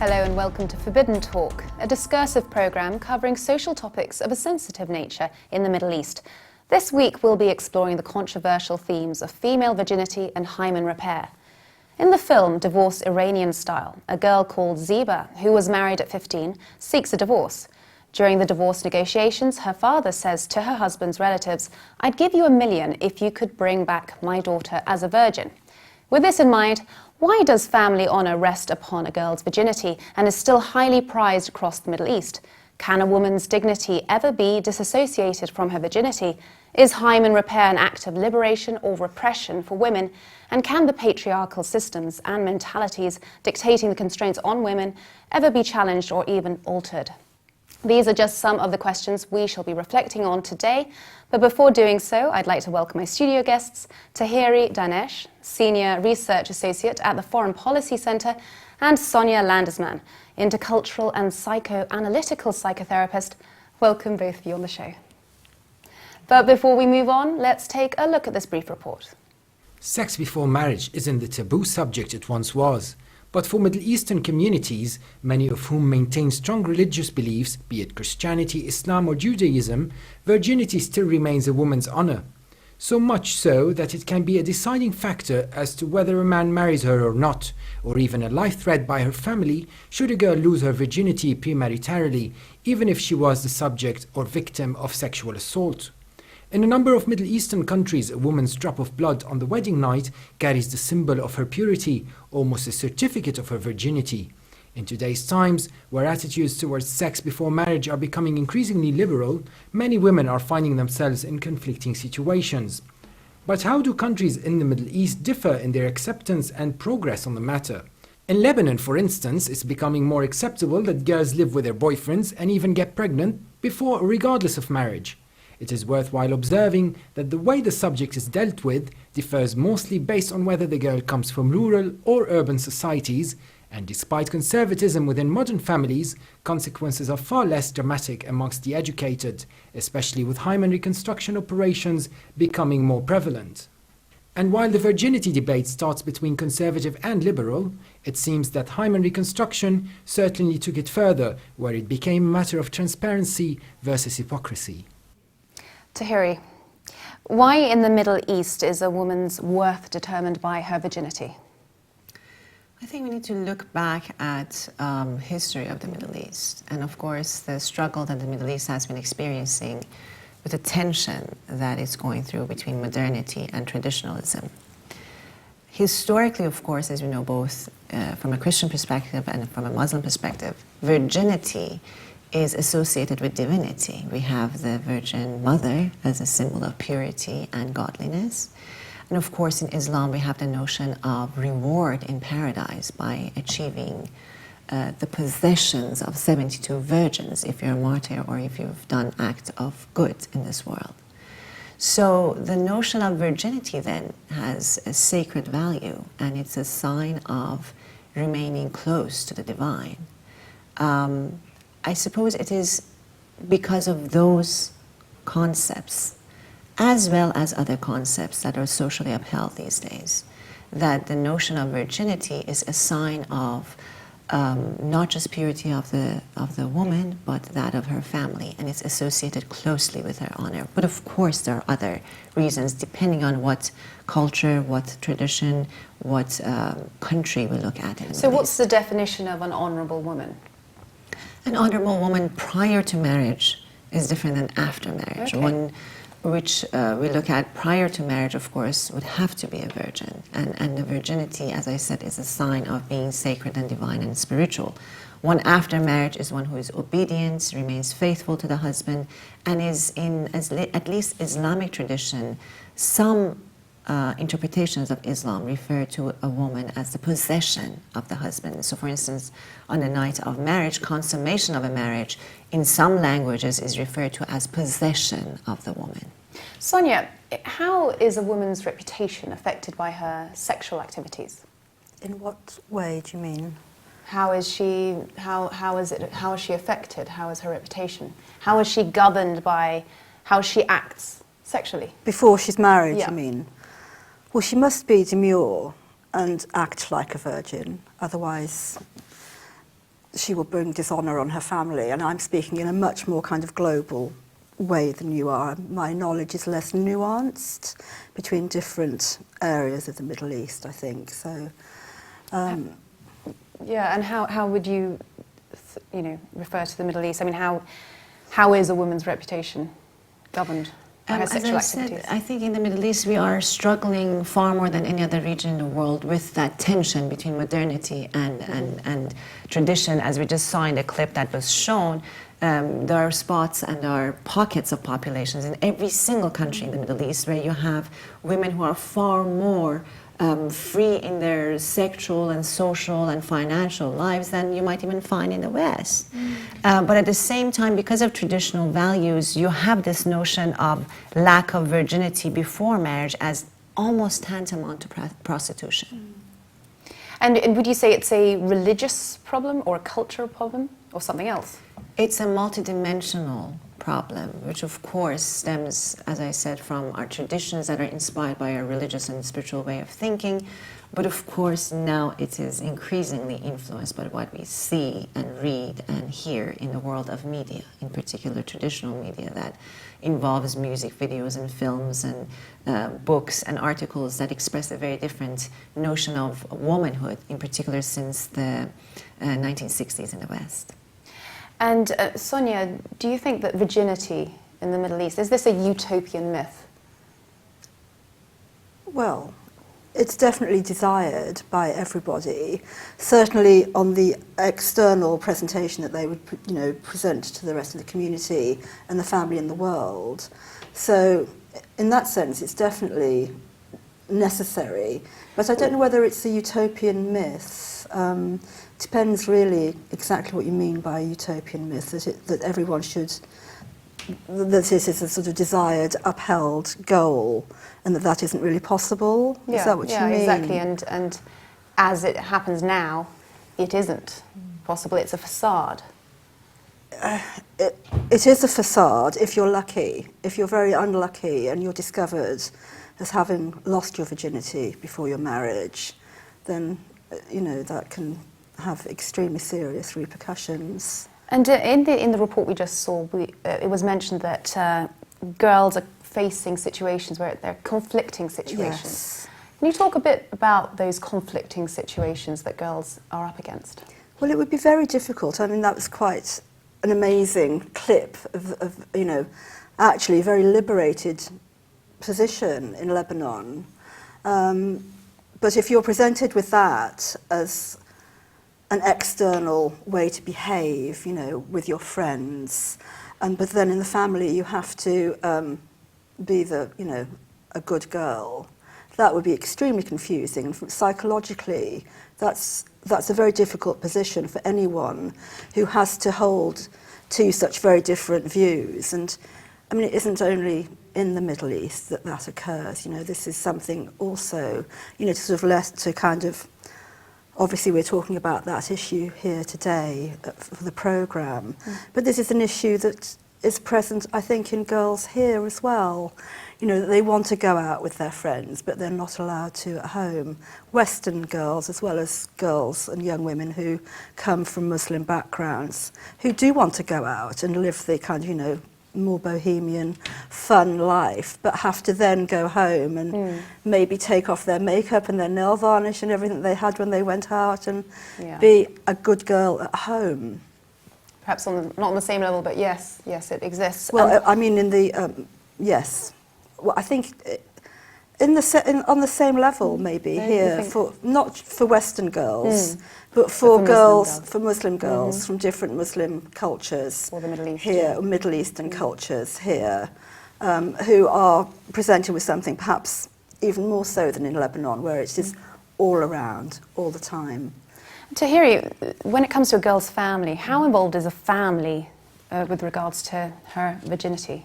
Hello and welcome to Forbidden Talk, a discursive programme covering social topics of a sensitive nature in the Middle East. This week we'll be exploring the controversial themes of female virginity and hymen repair. In the film Divorce Iranian Style, a girl called Ziba, who was married at 15, seeks a divorce. During the divorce negotiations, her father says to her husband's relatives, "I'd give you $1 million if you could bring back my daughter as a virgin." With this in mind, why does family honour rest upon a girl's virginity and is still highly prized across the Middle East? Can a woman's dignity ever be disassociated from her virginity? Is hymen repair an act of liberation or repression for women? And can the patriarchal systems and mentalities dictating the constraints on women ever be challenged or even altered? These are just some of the questions we shall be reflecting on today. But before doing so, I'd like to welcome my studio guests, Tahiri Danesh, Senior Research Associate at the Foreign Policy Centre, and Sonia Landesman, Intercultural and Psychoanalytical Psychotherapist. Welcome both of you on the show. But before we move on, let's take a look at this brief report. Sex before marriage isn't the taboo subject it once was. But for Middle Eastern communities, many of whom maintain strong religious beliefs, be it Christianity, Islam or Judaism, virginity still remains a woman's honor. So much so that it can be a deciding factor as to whether a man marries her or not, or even a life threat by her family should a girl lose her virginity premaritarily, even if she was the subject or victim of sexual assault. In a number of Middle Eastern countries, a woman's drop of blood on the wedding night carries the symbol of her purity, almost a certificate of her virginity. In today's times, where attitudes towards sex before marriage are becoming increasingly liberal, many women are finding themselves in conflicting situations. But how do countries in the Middle East differ in their acceptance and progress on the matter? In Lebanon, for instance, it's becoming more acceptable that girls live with their boyfriends and even get pregnant before or regardless of marriage. It is worthwhile observing that the way the subject is dealt with differs mostly based on whether the girl comes from rural or urban societies, and despite conservatism within modern families, consequences are far less dramatic amongst the educated, especially with hymen reconstruction operations becoming more prevalent. And while the virginity debate starts between conservative and liberal, it seems that hymen reconstruction certainly took it further, where it became a matter of transparency versus hypocrisy. Tahiri, why in the Middle East is a woman's worth determined by her virginity? I think we need to look back at history of the Middle East and of course the struggle that the Middle East has been experiencing with the tension that it's going through between modernity and traditionalism. Historically, of course, as we know, both from a Christian perspective and from a Muslim perspective, virginity is associated with divinity. We have the Virgin Mother as a symbol of purity and godliness. And of course, in Islam, we have the notion of reward in paradise by achieving the possessions of 72 virgins if you're a martyr or if you've done acts of good in this world. So the notion of virginity then has a sacred value, and it's a sign of remaining close to the divine. I suppose it is because of those concepts, as well as other concepts that are socially upheld these days, that the notion of virginity is a sign of not just purity of the woman, but that of her family, and it's associated closely with her honor. But of course, there are other reasons, depending on what culture, what tradition, what country we look at. So what's the definition of an honorable woman? An honorable woman prior to marriage is different than after marriage. Okay. One which we look at prior to marriage, of course, would have to be a virgin. And the virginity, as I said, is a sign of being sacred and divine and spiritual. One after marriage is one who is obedient, remains faithful to the husband, and is in, at least Islamic tradition, some interpretations of Islam refer to a woman as the possession of the husband. So for instance, on the night of marriage, consummation of a marriage, in some languages is referred to as possession of the woman. Sonia, how is a woman's reputation affected by her sexual activities? In what way do you mean? How is she affected? How is her reputation? How is she governed by how she acts sexually? Before she's married, Yeah. you mean? Well, she must be demure and act like a virgin, otherwise she will bring dishonour on her family. And I'm speaking in a much more kind of global way than you are. My knowledge is less nuanced between different areas of the Middle East, I think. So, yeah, and how would you, refer to the Middle East? I mean, how is a woman's reputation governed by her sexual activities? I think in the Middle East we are struggling far more than any other region in the world with that tension between modernity and tradition. As we just saw in the clip that was shown, there are spots and there are pockets of populations in every single country in the Middle East where you have women who are far more free in their sexual and social and financial lives than you might even find in the West. But at the same time, because of traditional values, you have this notion of lack of virginity before marriage as almost tantamount to prostitution. And would you say it's a religious problem or a cultural problem or something else? It's a multidimensional problem, which of course stems, as I said, from our traditions that are inspired by our religious and spiritual way of thinking. But of course now it is increasingly influenced by what we see and read and hear in the world of media, in particular traditional media that involves music videos and films and books and articles that express a very different notion of womanhood, in particular since the 1960s in the West. And Sonia, do you think that virginity in the Middle East, is this a utopian myth? Well, it's definitely desired by everybody. Certainly on the external presentation that they would, present to the rest of the community and the family and the world. So in that sense, it's definitely necessary. But I don't know whether it's a utopian myth. Depends really exactly what you mean by a utopian myth, that everyone should, that this is a sort of desired, upheld goal, and that isn't really possible. Yeah, is that what you mean? Yeah, exactly. And as it happens now, it isn't possible. It's a facade. It is a facade if you're lucky. If you're very unlucky and you're discovered as having lost your virginity before your marriage, then that can have extremely serious repercussions. And in the report we just saw, it was mentioned that girls are facing situations where they're conflicting situations. Yes. Can you talk a bit about those conflicting situations that girls are up against? Well, it would be very difficult. I mean, that was quite an amazing clip of actually a very liberated position in Lebanon. But if you're presented with that as an external way to behave, with your friends, but then in the family you have to be a good girl, that would be extremely confusing. And psychologically, that's a very difficult position for anyone who has to hold two such very different views. And I mean, it isn't only in the Middle East that occurs. This is something also, to kind of. Obviously, we're talking about that issue here today for the programme, but this is an issue that is present, I think, in girls here as well. That they want to go out with their friends, but they're not allowed to at home. Western girls, as well as girls and young women who come from Muslim backgrounds, who do want to go out and live the kind of, more bohemian, fun life, but have to then go home and maybe take off their makeup and their nail varnish and everything they had when they went out and be a good girl at home. Perhaps not on the same level, but yes, it exists. Well, I mean, in the yes. Well, I think on the same level, maybe here, not for Western girls, but for girls, for Muslim girls from different Muslim cultures, or the Middle East, here, or Middle Eastern cultures here, who are presented with something perhaps even more so than in Lebanon, where it's just all around, all the time. Tahiri, when it comes to a girl's family, how involved is a family with regards to her virginity?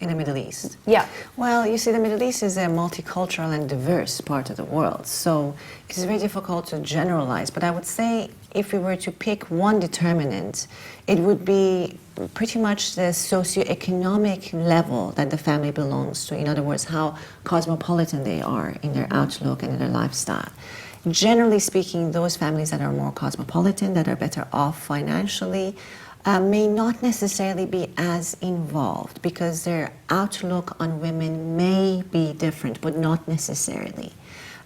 In the Middle East? Yeah. Well, you see, the Middle East is a multicultural and diverse part of the world, so it's very difficult to generalize. But I would say if we were to pick one determinant, it would be pretty much the socioeconomic level that the family belongs to. In other words, how cosmopolitan they are in their outlook and in their lifestyle. Generally speaking, those families that are more cosmopolitan, that are better off financially, may not necessarily be as involved because their outlook on women may be different, but not necessarily.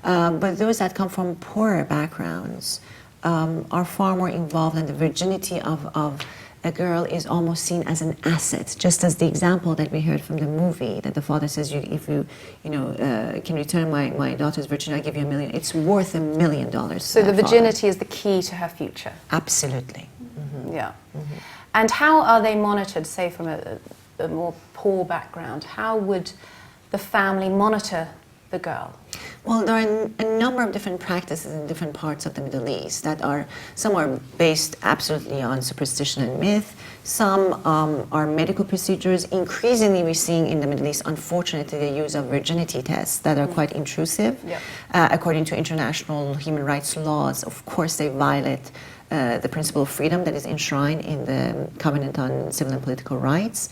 But those that come from poorer backgrounds are far more involved, and the virginity of a girl is almost seen as an asset, just as the example that we heard from the movie, that the father says, if you can return my daughter's virginity, I'll give you $1 million. It's worth $1 million. So the virginity is the key to her future? Absolutely. Yeah. And how are they monitored, say from a more poor background? How would the family monitor the girl? Well, there are a number of different practices in different parts of the Middle East that some are based absolutely on superstition and myth. Some are medical procedures. Increasingly, we're seeing in the Middle East, unfortunately, the use of virginity tests that are quite intrusive. Yep. According to international human rights laws, of course, they violate the principle of freedom that is enshrined in the Covenant on Civil and Political Rights.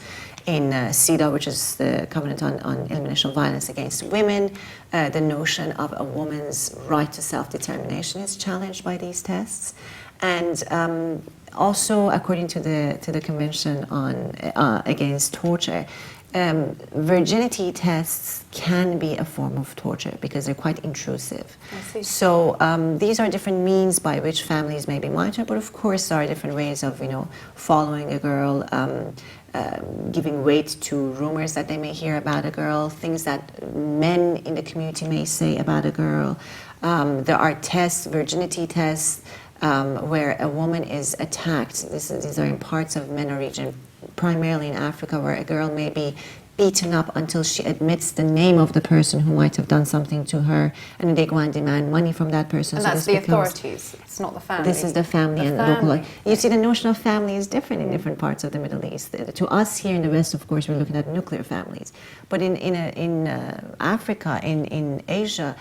In CEDAW, which is the Covenant on Elimination of Violence Against Women, the notion of a woman's right to self-determination is challenged by these tests. And also, according to the Convention against Torture, virginity tests can be a form of torture because they're quite intrusive. So these are different means by which families may be monitored, but of course there are different ways of following a girl, giving weight to rumors that they may hear about a girl, things that men in the community may say about a girl. There are tests, virginity tests, where a woman is attacked. These are in parts of MENA region, primarily in Africa, where a girl may be beaten up until she admits the name of the person who might have done something to her, and then they go and demand money from that person. And so that's the authorities, it's not the family. This is the family and local. You see, the notion of family is different in different parts of the Middle East. To us here in the West, of course, we're looking at nuclear families. But in Africa, in Asia,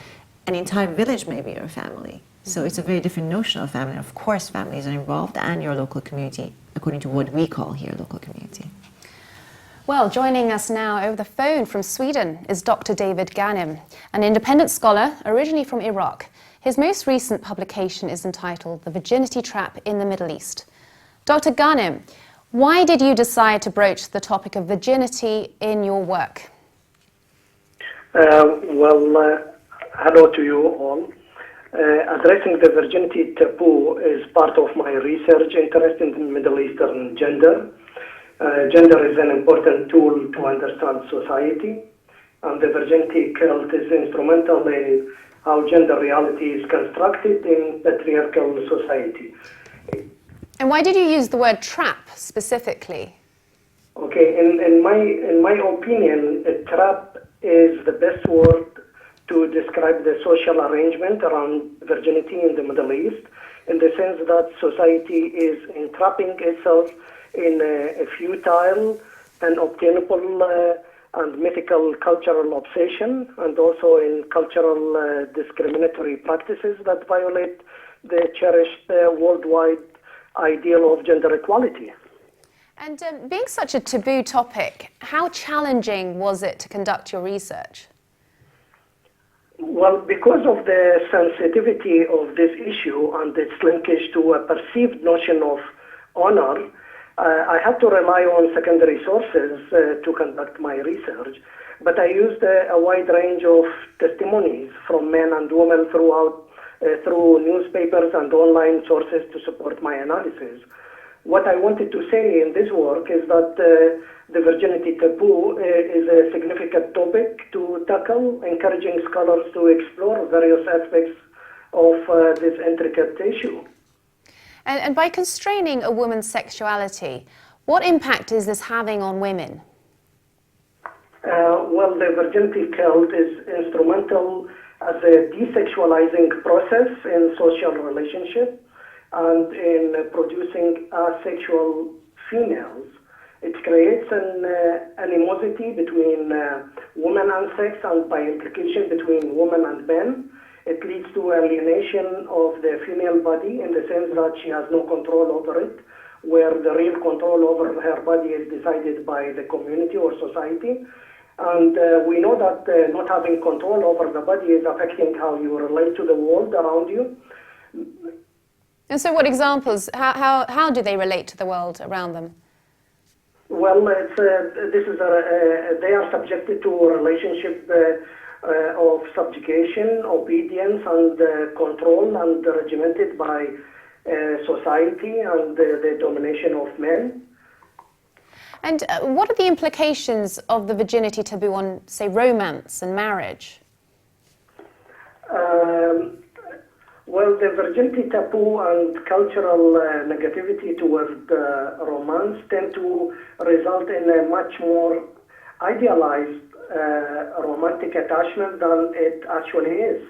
an entire village may be your family. So it's a very different notion of family. Of course, families are involved and your local community, according to what we call here local community. Well, joining us now over the phone from Sweden is Dr. David Ghanem, an independent scholar originally from Iraq. His most recent publication is entitled The Virginity Trap in the Middle East. Dr. Ghanem, why did you decide to broach the topic of virginity in your work? Hello to you all. Addressing the virginity taboo is part of my research interest in the Middle Eastern gender. Gender is an important tool to understand society, and the virginity cult is instrumental in how gender reality is constructed in patriarchal society. And why did you use the word trap specifically? Okay, in my opinion, a trap is the best word to describe the social arrangement around virginity in the Middle East, in the sense that society is entrapping itself in a futile and obtainable and mythical cultural obsession, and also in cultural discriminatory practices that violate the cherished worldwide ideal of gender equality. And being such a taboo topic, how challenging was it to conduct your research? Well, because of the sensitivity of this issue and its linkage to a perceived notion of honor, I had to rely on secondary sources to conduct my research, but I used a wide range of testimonies from men and women through newspapers and online sources to support my analysis. What I wanted to say in this work is that the virginity taboo is a significant topic to tackle, encouraging scholars to explore various aspects of this intricate issue. And by constraining a woman's sexuality, what impact is this having on women? Well, the virginity cult is instrumental as a desexualizing process in social relationships and in producing asexual females. It creates an animosity between women and sex, and by implication between women and men. It leads to alienation of the female body in the sense that she has no control over it, where the real control over her body is decided by the community or society. And we know that not having control over the body is affecting how you relate to the world around you. And so what examples, how do they relate to the world around them? Well, they are subjected to a relationship of subjugation, obedience, and control, and regimented by society and the domination of men. And what are the implications of the virginity taboo on, say, romance and marriage? Well, the virginity taboo and cultural negativity toward romance tend to result in a much more idealized romantic attachment than it actually is.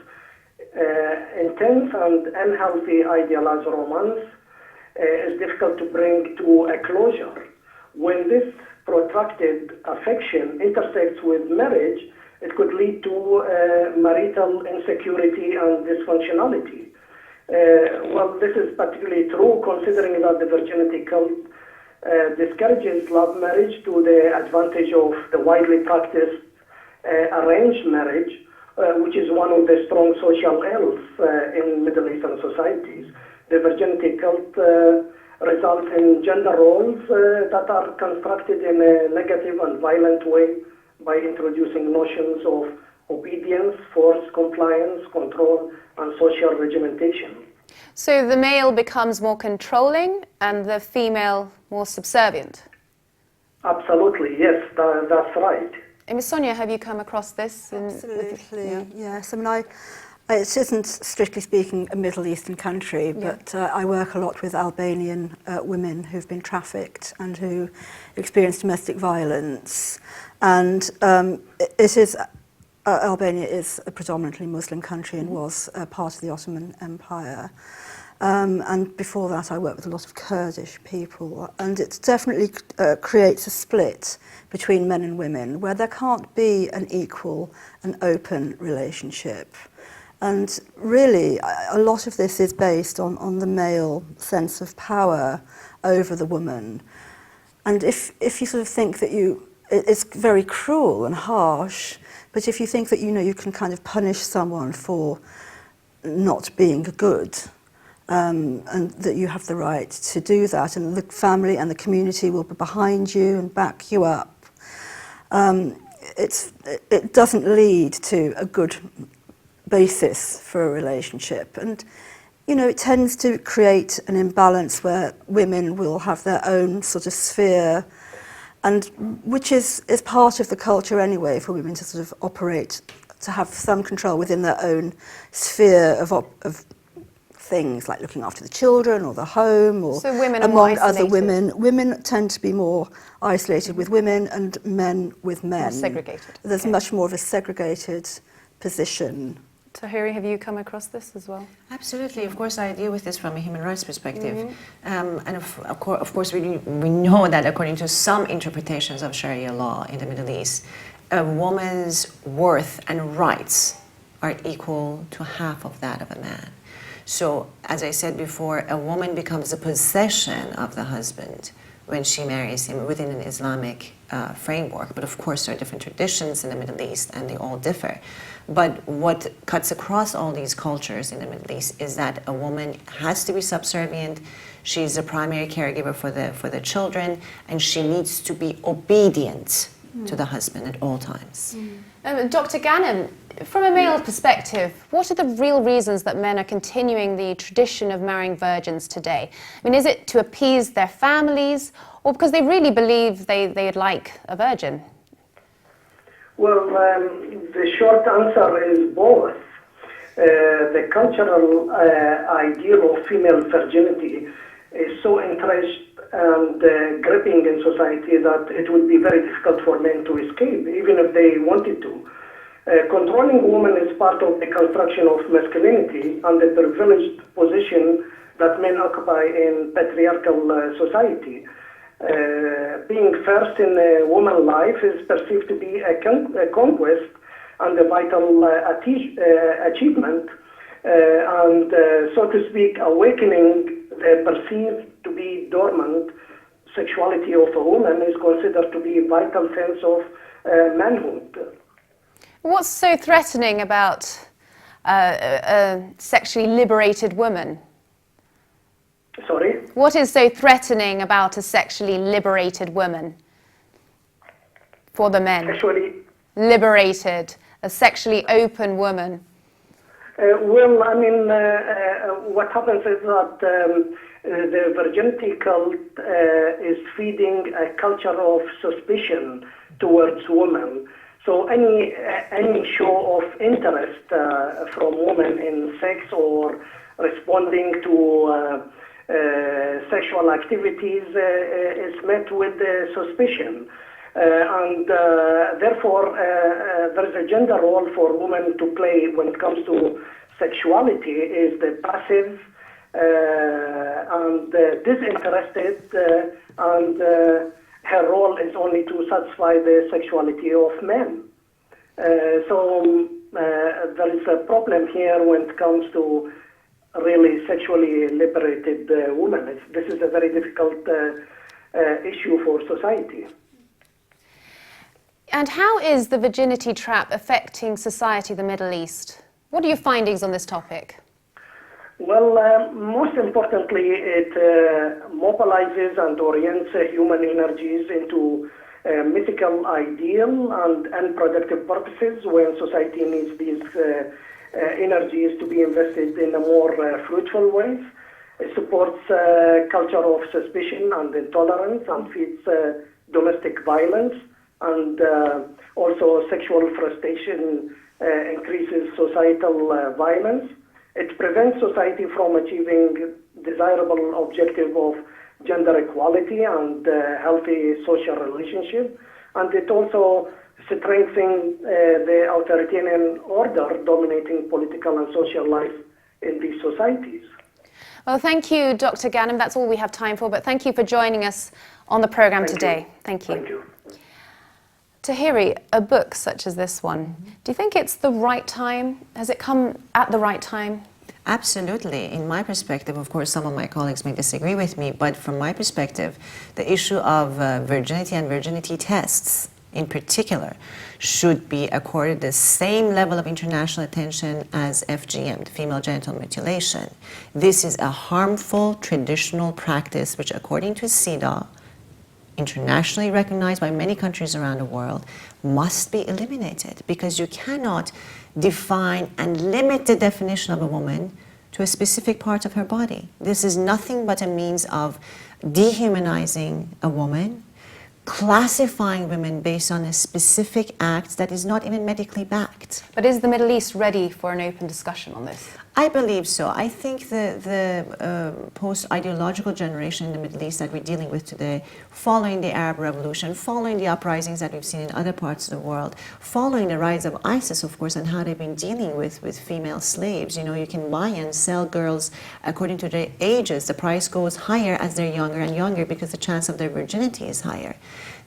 Intense and unhealthy idealized romance is difficult to bring to a closure. When this protracted affection intersects with marriage, it could lead to marital insecurity and dysfunctionality. Well, this is particularly true considering that the virginity cult discourages love marriage to the advantage of the widely practiced arranged marriage, which is one of the strong social ills in Middle Eastern societies. The virginity cult results in gender roles that are constructed in a negative and violent way by introducing notions of obedience, force, compliance, control, and social regimentation. So the male becomes more controlling and the female more subservient? Absolutely, yes, that's right. Ms. Sonia, have you come across this? Absolutely, yes. I mean, it isn't, strictly speaking, a Middle Eastern country, but I work a lot with Albanian women who've been trafficked and who experience domestic violence. And Albania is a predominantly Muslim country and was part of the Ottoman Empire. And before that, I worked with a lot of Kurdish people. And it definitely creates a split between men and women where there can't be an equal and open relationship. And really, a lot of this is based on the male sense of power over the woman. And if you sort of think that it's very cruel and harsh, but if you think that, you can kind of punish someone for not being good, and that you have the right to do that, and the family and the community will be behind you and back you up, it doesn't lead to a good basis for a relationship. And it tends to create an imbalance where women will have their own sort of sphere, and which is part of the culture anyway, for women to sort of operate, to have some control within their own sphere of things like looking after the children or the home, or so women are among more other isolated. women. Women tend to be more isolated with women and men with men. More segregated. There's much more of a segregated position. Tahiri, have you come across this as well? Absolutely. Of course, I deal with this from a human rights perspective. And of course, we know that according to some interpretations of Sharia law in the Middle East, a woman's worth and rights are equal to half of that of a man. So, as I said before, a woman becomes a possession of the husband when she marries him within an Islamic framework. But of course, there are different traditions in the Middle East, and they all differ. But what cuts across all these cultures in the Middle East is that a woman has to be subservient. She's a primary caregiver for the children, and she needs to be obedient to the husband at all times. Dr. Ghanem, from a male perspective, what are the real reasons that men are continuing the tradition of marrying virgins today? I mean, is it to appease their families, or because they really believe they'd like a virgin? Well, the short answer is both. The cultural ideal of female virginity is so entrenched and gripping in society that it would be very difficult for men to escape, even if they wanted to. Controlling women is part of the construction of masculinity and the privileged position that men occupy in patriarchal society. Being first in a woman's life is perceived to be a conquest and a vital achievement, and, so to speak, awakening the perceived to be dormant sexuality of a woman is considered to be a vital sense of manhood. What's so threatening about a sexually liberated woman? Sorry? What is so threatening about a sexually liberated woman for the men? Actually, Liberated, a sexually open woman. well, I mean, what happens is that the virginity cult is feeding a culture of suspicion towards women. So any show of interest from women in sex or responding to sexual activities is met with suspicion. And therefore, there is a gender role for women to play when it comes to sexuality is the passive and disinterested, and her role is only to satisfy the sexuality of men. So there is a problem here when it comes to really sexually liberated women. This is a very difficult issue for society. And how is the virginity trap affecting society, the Middle East? What are your findings on this topic? Well, most importantly, it mobilizes and orients human energies into mythical ideal and unproductive purposes when society needs these energies to be invested in a more fruitful ways. It supports culture of suspicion and intolerance and feeds domestic violence, and also sexual frustration increases societal violence. It prevents society from achieving desirable objective of gender equality and healthy social relationship, and it also strengthens the authoritarian order dominating political and social life in these societies. Well, thank you, Dr. Ghanem. That's all we have time for, but thank you for joining us on the programme today. Thank you. Thank you. Tahiri, a book such as this one, do you think it's the right time? Has it come at the right time? Absolutely. In my perspective, of course, some of my colleagues may disagree with me, but from my perspective, the issue of virginity and virginity tests in particular should be accorded the same level of international attention as FGM, female genital mutilation. This is a harmful traditional practice which, according to CEDAW, internationally recognized by many countries around the world, must be eliminated, because you cannot define and limit the definition of a woman to a specific part of her body. This is nothing but a means of dehumanizing a woman, classifying women based on a specific act that is not even medically backed. But is the Middle East ready for an open discussion on this? I believe so. I think the post-ideological generation in the Middle East that we're dealing with today, following the Arab Revolution, following the uprisings that we've seen in other parts of the world, following the rise of ISIS, of course, and how they've been dealing with female slaves. You know, you can buy and sell girls according to their ages. The price goes higher as they're younger and younger because the chance of their virginity is higher.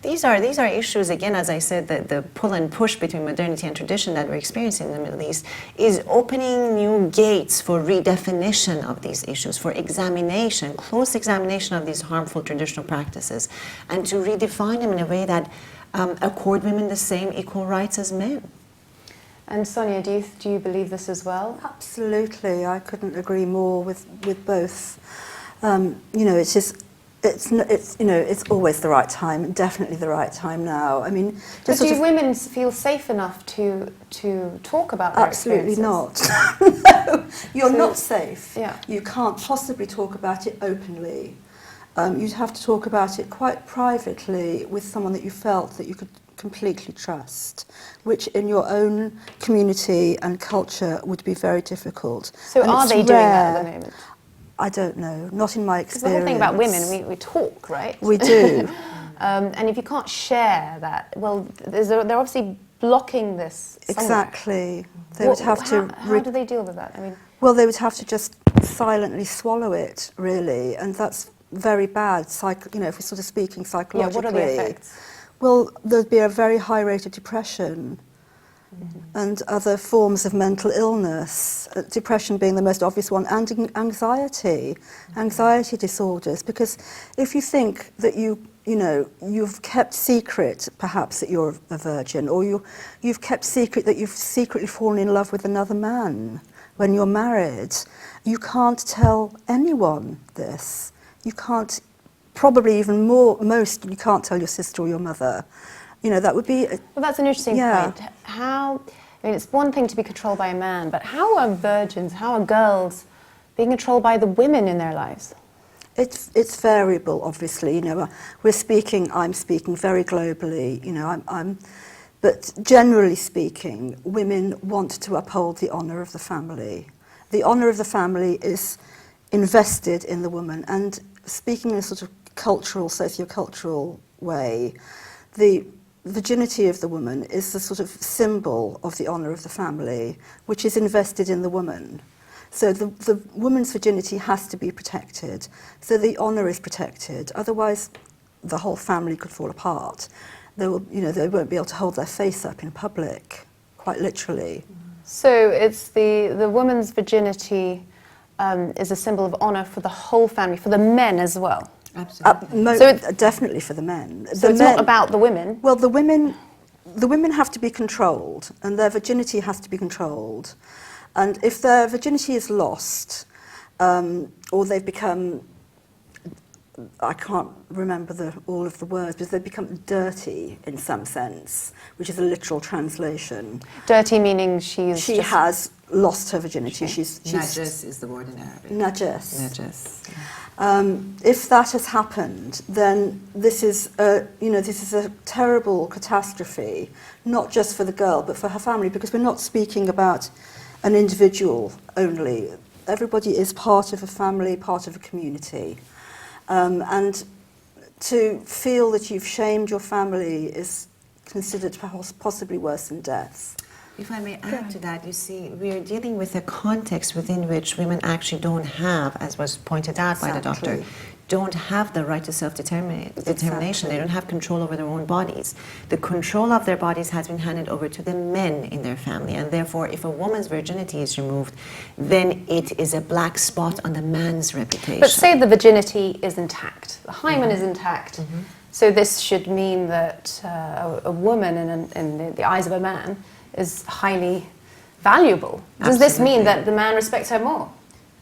These are issues, again, as I said, the pull and push between modernity and tradition that we're experiencing in the Middle East is opening new gates for redefinition of these issues, for examination, close examination of these harmful traditional practices, and to redefine them in a way that accord women the same equal rights as men. And Sonia, do you believe this as well? Absolutely, I couldn't agree more with both. You know, it's always the right time, definitely the right time now. I mean, but do women feel safe enough to talk about their Absolutely not. experiences? No, you're So- not safe. Yeah. You can't possibly talk about it openly. You'd have to talk about it quite privately with someone that you felt that you could completely trust, which in your own community and culture would be very difficult. So And are it's they doing that rare. at the moment? I don't know, not in my Because experience. the whole thing about women, we talk, right? We do. And if you can't share that, well, they're obviously blocking this somewhere. Exactly. They would have to... How do they deal with that? I mean, Well, they would have to just silently swallow it, really, and that's very bad, you know, if we're sort of speaking yeah, psychologically. what are the effects? Well, there'd be a very high rate of depression. and other forms of mental illness, depression being the most obvious one, and anxiety disorders. Because if you think that you've kept secret perhaps that you're a virgin, or you've kept secret that you've secretly fallen in love with another man when you're married, you can't tell anyone this. You can't, probably even more, you can't tell your sister or your mother. That would be... Well, that's an interesting point. It's one thing to be controlled by a man, but how are virgins, how are girls being controlled by the women in their lives? It's variable, obviously. I'm speaking very globally. But generally speaking, women want to uphold the honour of the family. The honour of the family is invested in the woman. And speaking in a sort of cultural, sociocultural way, the virginity of the woman is the sort of symbol of the honour of the family, which is invested in the woman. So the woman's virginity has to be protected. So the honour is protected. Otherwise, the whole family could fall apart. They won't be able to hold their face up in public, quite literally. So it's the woman's virginity is a symbol of honour for the whole family, for the men as well. Absolutely. Definitely for the men. So it's not about the women. Well, the women have to be controlled, and their virginity has to be controlled. And if their virginity is lost, or they've become, I can't remember all of the words, but they've become dirty in some sense, which is a literal translation. Dirty meaning she has lost her virginity. She's Najas is the word in Arabic. Najas. If that has happened, then this is a terrible catastrophe, not just for the girl, but for her family, because we're not speaking about an individual only. Everybody is part of a family, part of a community. And to feel that you've shamed your family is considered possibly worse than death. If I may add to that, you see, we are dealing with a context within which women actually don't have, as was pointed out by the doctor, don't have the right to self-determination. Exactly. They don't have control over their own bodies. The control of their bodies has been handed over to the men in their family, and therefore, if a woman's virginity is removed, then it is a black spot on the man's reputation. But say the virginity is intact, the hymen is intact, so this should mean that a woman in the eyes of a man is highly valuable. Does this mean that the man respects her more?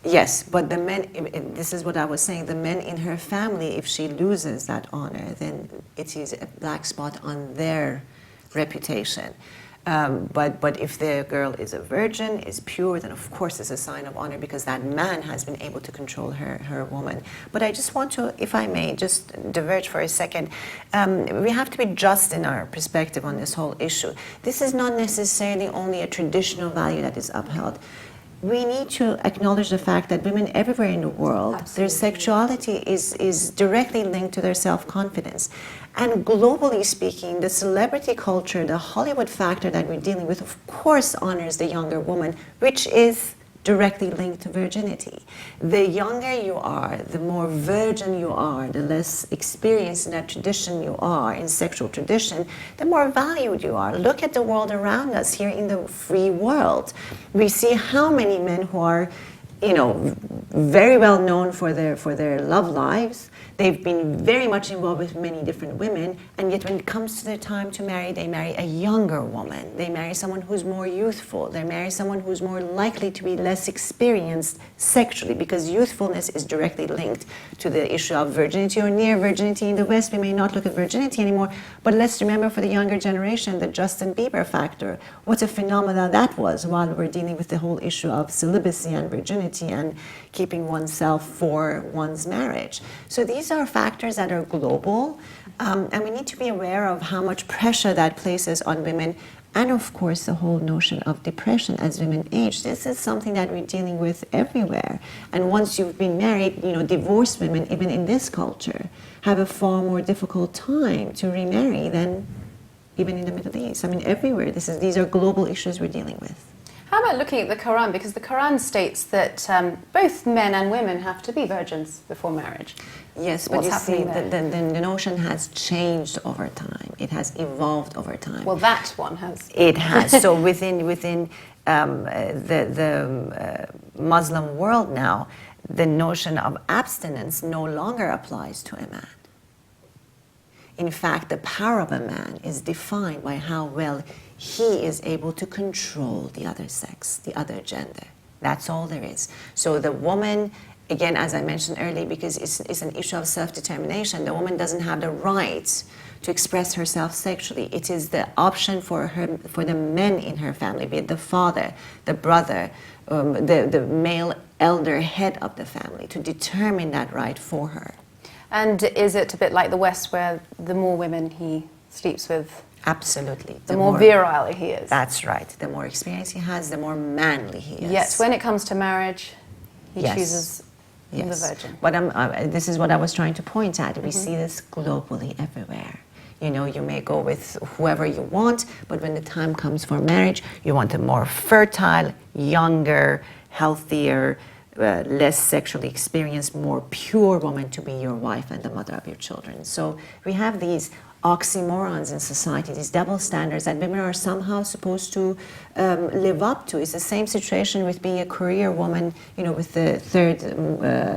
Yes, but the men, this is what I was saying, the men in her family, if she loses that honor, then it is a black spot on their reputation. But if the girl is a virgin, is pure, then of course it's a sign of honor because that man has been able to control her woman. But I just want to, if I may, just diverge for a second. We have to be just in our perspective on this whole issue. This is not necessarily only a traditional value that is upheld. We need to acknowledge the fact that women everywhere in the world, their sexuality is directly linked to their self-confidence. And globally speaking, the celebrity culture, the Hollywood factor that we're dealing with, of course, honors the younger woman, which is directly linked to virginity. The younger you are, the more virgin you are, the less experienced in that tradition you are, in sexual tradition, the more valued you are. Look at the world around us here in the free world. We see how many men who are, very well known for their love lives. They've been very much involved with many different women, and yet when it comes to their time to marry, they marry a younger woman. They marry someone who's more youthful. They marry someone who's more likely to be less experienced sexually, because youthfulness is directly linked to the issue of virginity or near virginity. In the West, we may not look at virginity anymore, but let's remember for the younger generation, the Justin Bieber factor. What a phenomenon that was while we're dealing with the whole issue of celibacy and virginity and keeping oneself for one's marriage. So these are factors that are global, and we need to be aware of how much pressure that places on women, and of course the whole notion of depression as women age. This is something that we're dealing with everywhere. And once you've been married, divorced women, even in this culture, have a far more difficult time to remarry than even in the Middle East. I mean, everywhere. These are global issues we're dealing with. How about looking at the Quran? Because the Quran states that both men and women have to be virgins before marriage. Yes, but What's you see, happening the notion has changed over time. It has evolved over time. Well, that one has. It has. So within the Muslim world now, the notion of abstinence no longer applies to a man. In fact, the power of a man is defined by how well he is able to control the other sex, the other gender. That's all there is. So the woman, again, as I mentioned earlier, because it's an issue of self-determination, the woman doesn't have the right to express herself sexually. It is the option for her, for the men in her family, be it the father, the brother, the male elder head of the family, to determine that right for her. And is it a bit like the West, where the more women he sleeps with, Absolutely. the more virile he is? That's right. The more experience he has, the more manly he is. Yet when it comes to marriage, he chooses the virgin. But this is what I was trying to point at. We see this globally everywhere. You know, you may go with whoever you want, but when the time comes for marriage, you want a more fertile, younger, healthier, less sexually experienced, more pure woman to be your wife and the mother of your children. So we have these oxymorons in society, these double standards that women are somehow supposed to live up to. It's the same situation with being a career woman, you know, with the third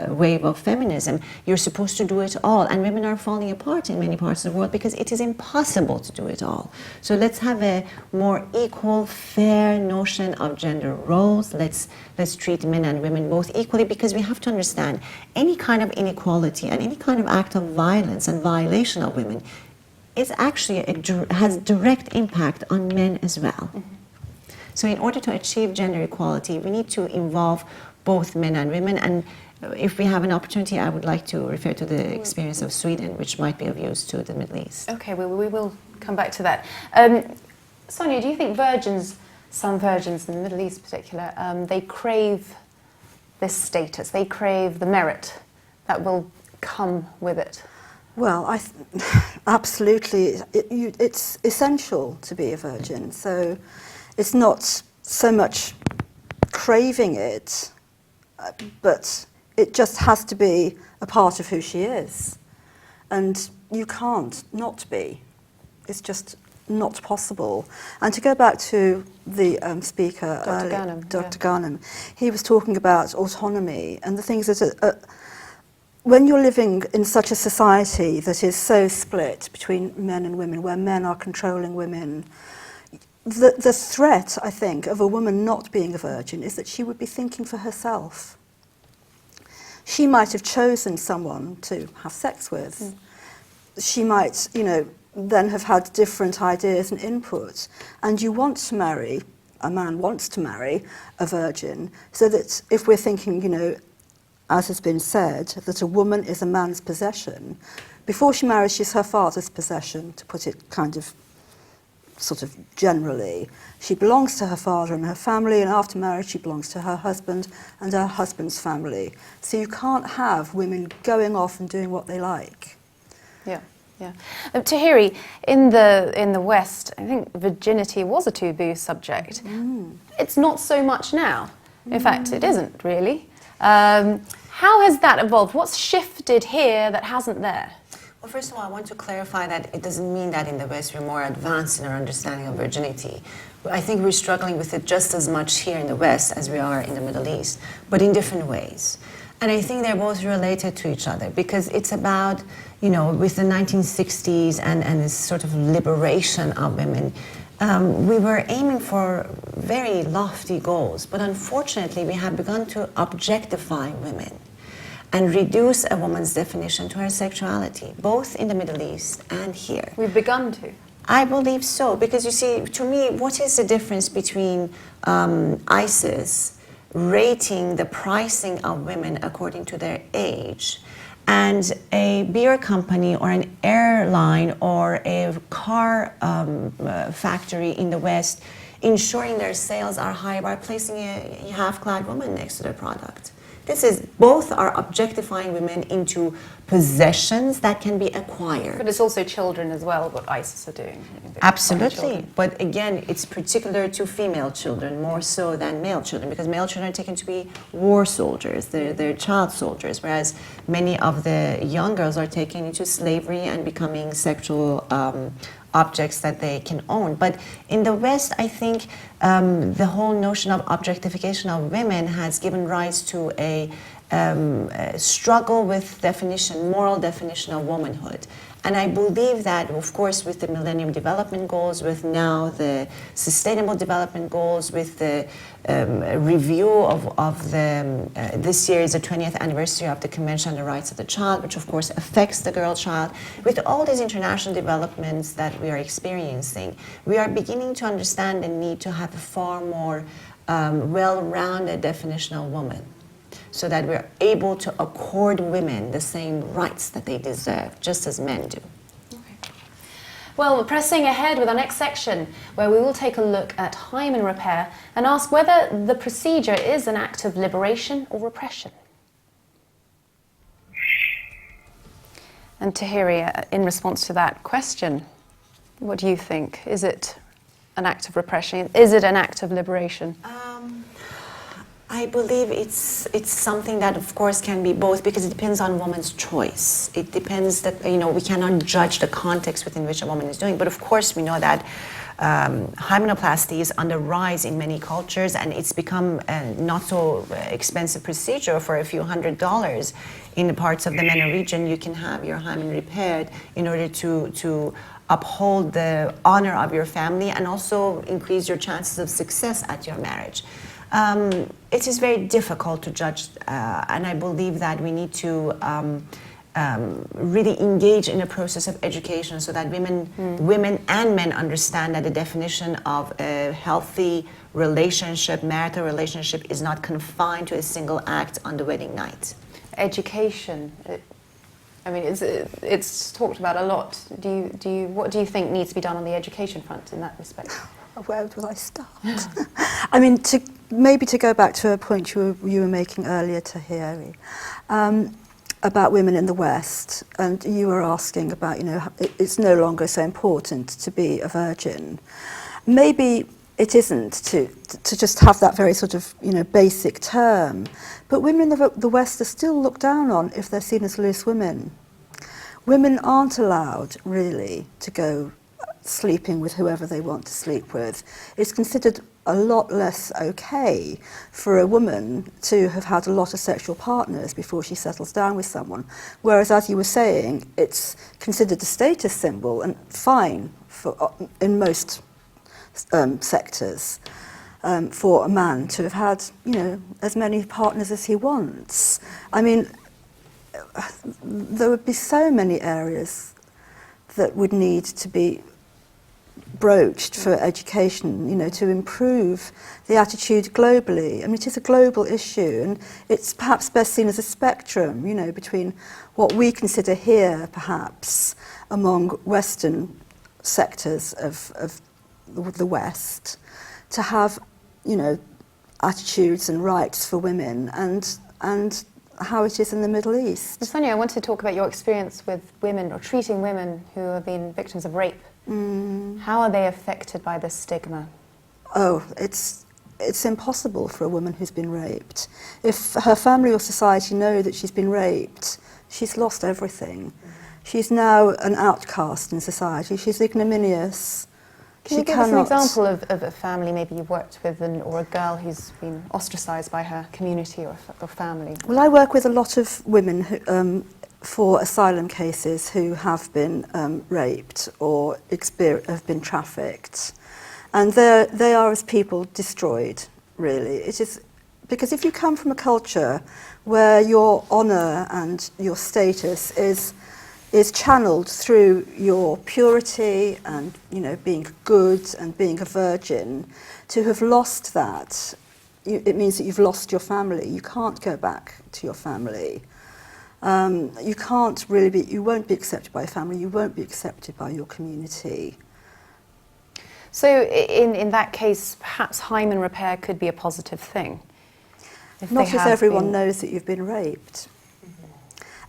wave of feminism. You're supposed to do it all, and women are falling apart in many parts of the world because it is impossible to do it all. So let's have a more equal, fair notion of gender roles. Let's treat men and women both equally, because we have to understand any kind of inequality and any kind of act of violence and violation of women is actually has direct impact on men as well. So in order to achieve gender equality, we need to involve both men and women. And if we have an opportunity, I would like to refer to the experience of Sweden, which might be of use to the Middle East. Okay, we will come back to that. Sonia, do you think some virgins in the Middle East in particular, they crave this status, they crave the merit that will come with it? Well, absolutely. It's essential to be a virgin. So it's not so much craving it, but it just has to be a part of who she is. And you can't not be. It's just not possible. And to go back to the speaker, Dr. Ghanem, he was talking about autonomy and the things that when you're living in such a society that is so split between men and women, where men are controlling women, the threat, I think, of a woman not being a virgin is that she would be thinking for herself. She might have chosen someone to have sex with. She might, you know, then have had different ideas and input. And you want to marry, a man wants to marry a virgin, so that if we're thinking, you know, as has been said, that a woman is a man's possession. Before she marries, she's her father's possession, to put it kind of, sort of generally. She belongs to her father and her family, and after marriage she belongs to her husband and her husband's family. So you can't have women going off and doing what they like. Yeah, yeah. Tahiri, in the West, I think virginity was a taboo subject. It's not so much now. In fact, it isn't really. How has that evolved? What's shifted here that hasn't there? Well, first of all, I want to clarify that it doesn't mean that in the West we're more advanced in our understanding of virginity. I think we're struggling with it just as much here in the West as we are in the Middle East, but in different ways. And I think they're both related to each other, because it's about, you know, with the 1960s and this sort of liberation of women, we were aiming for very lofty goals, but unfortunately we have begun to objectify women and reduce a woman's definition to her sexuality, both in the Middle East and here. We've begun to. I believe so, because you see, to me, what is the difference between ISIS rating the pricing of women according to their age and a beer company or an airline or a car factory in the West ensuring their sales are high by placing a half-clad woman next to their product. This is, both are objectifying women into possessions that can be acquired. But it's also children as well, what ISIS are doing. Absolutely. But again, it's particular to female children more so than male children, because male children are taken to be war soldiers, they're child soldiers, whereas many of the young girls are taken into slavery and becoming sexual objects that they can own. But in the West, I think the whole notion of objectification of women has given rise to a struggle with definition, moral definition of womanhood. And I believe that, of course, with the Millennium Development Goals, with now the Sustainable Development Goals, with the review of the, this year is the 20th anniversary of the Convention on the Rights of the Child, which of course affects the girl child. With all these international developments that we are experiencing, we are beginning to understand the need to have a far more well-rounded definition of woman, so that we're able to accord women the same rights that they deserve, just as men do. Okay. Well, we're pressing ahead with our next section, where we will take a look at Hymen Repair and ask whether the procedure is an act of liberation or repression. And Tahiri, in response to that question, what do you think? Is it an act of repression? Is it an act of liberation? I believe it's something that, of course, can be both, because it depends on woman's choice. It depends that, you know, we cannot judge the context within which a woman is doing. But of course, we know that hymenoplasty is on the rise in many cultures, and it's become a not so expensive procedure. For a few $100s in the parts of the MENA region, you can have your hymen repaired in order to uphold the honor of your family and also increase your chances of success at your marriage. It is very difficult to judge, and I believe that we need to really engage in a process of education so that women and men understand that the definition of a healthy relationship, marital relationship, is not confined to a single act on the wedding night. Education. I mean, it's talked about a lot. What do you think needs to be done on the education front in that respect? Where would I start? I mean, maybe to go back to a point you were making earlier, Tahiri, about women in the West, and you were asking about, you know, it's no longer so important to be a virgin. Maybe it isn't to just have that very sort of, you know, basic term, but women in the West are still looked down on if they're seen as loose women. Women aren't allowed, really, to go sleeping with whoever they want to sleep with. It's considered a lot less okay for a woman to have had a lot of sexual partners before she settles down with someone. Whereas, as you were saying, it's considered a status symbol and fine for, in most sectors, for a man to have had, you know, as many partners as he wants. I mean, there would be so many areas that would need to be broached for education, you know, to improve the attitude globally. I mean, it is a global issue, and it's perhaps best seen as a spectrum, you know, between what we consider here, perhaps, among Western sectors of the West, to have, you know, attitudes and rights for women, and how it is in the Middle East. Sonia, I want to talk about your experience with women, or treating women who have been victims of rape. How are they affected by this stigma? Oh, it's impossible for a woman who's been raped. If her family or society know that she's been raped, she's lost everything. She's now an outcast in society. She's ignominious. Can you give us an example of a family maybe you've worked with, or a girl who's been ostracised by her community or family? Well, I work with a lot of women who, for asylum cases who have been raped or have been trafficked. And they are, as people, destroyed, really. It is because if you come from a culture where your honour and your status is channeled through your purity and, you know, being good and being a virgin, to have lost that, it means that you've lost your family. You can't go back to your family. You can't really be, you won't be accepted by a family, you won't be accepted by your community. So in that case, perhaps Hymen Repair could be a positive thing? Not if everyone knows that you've been raped.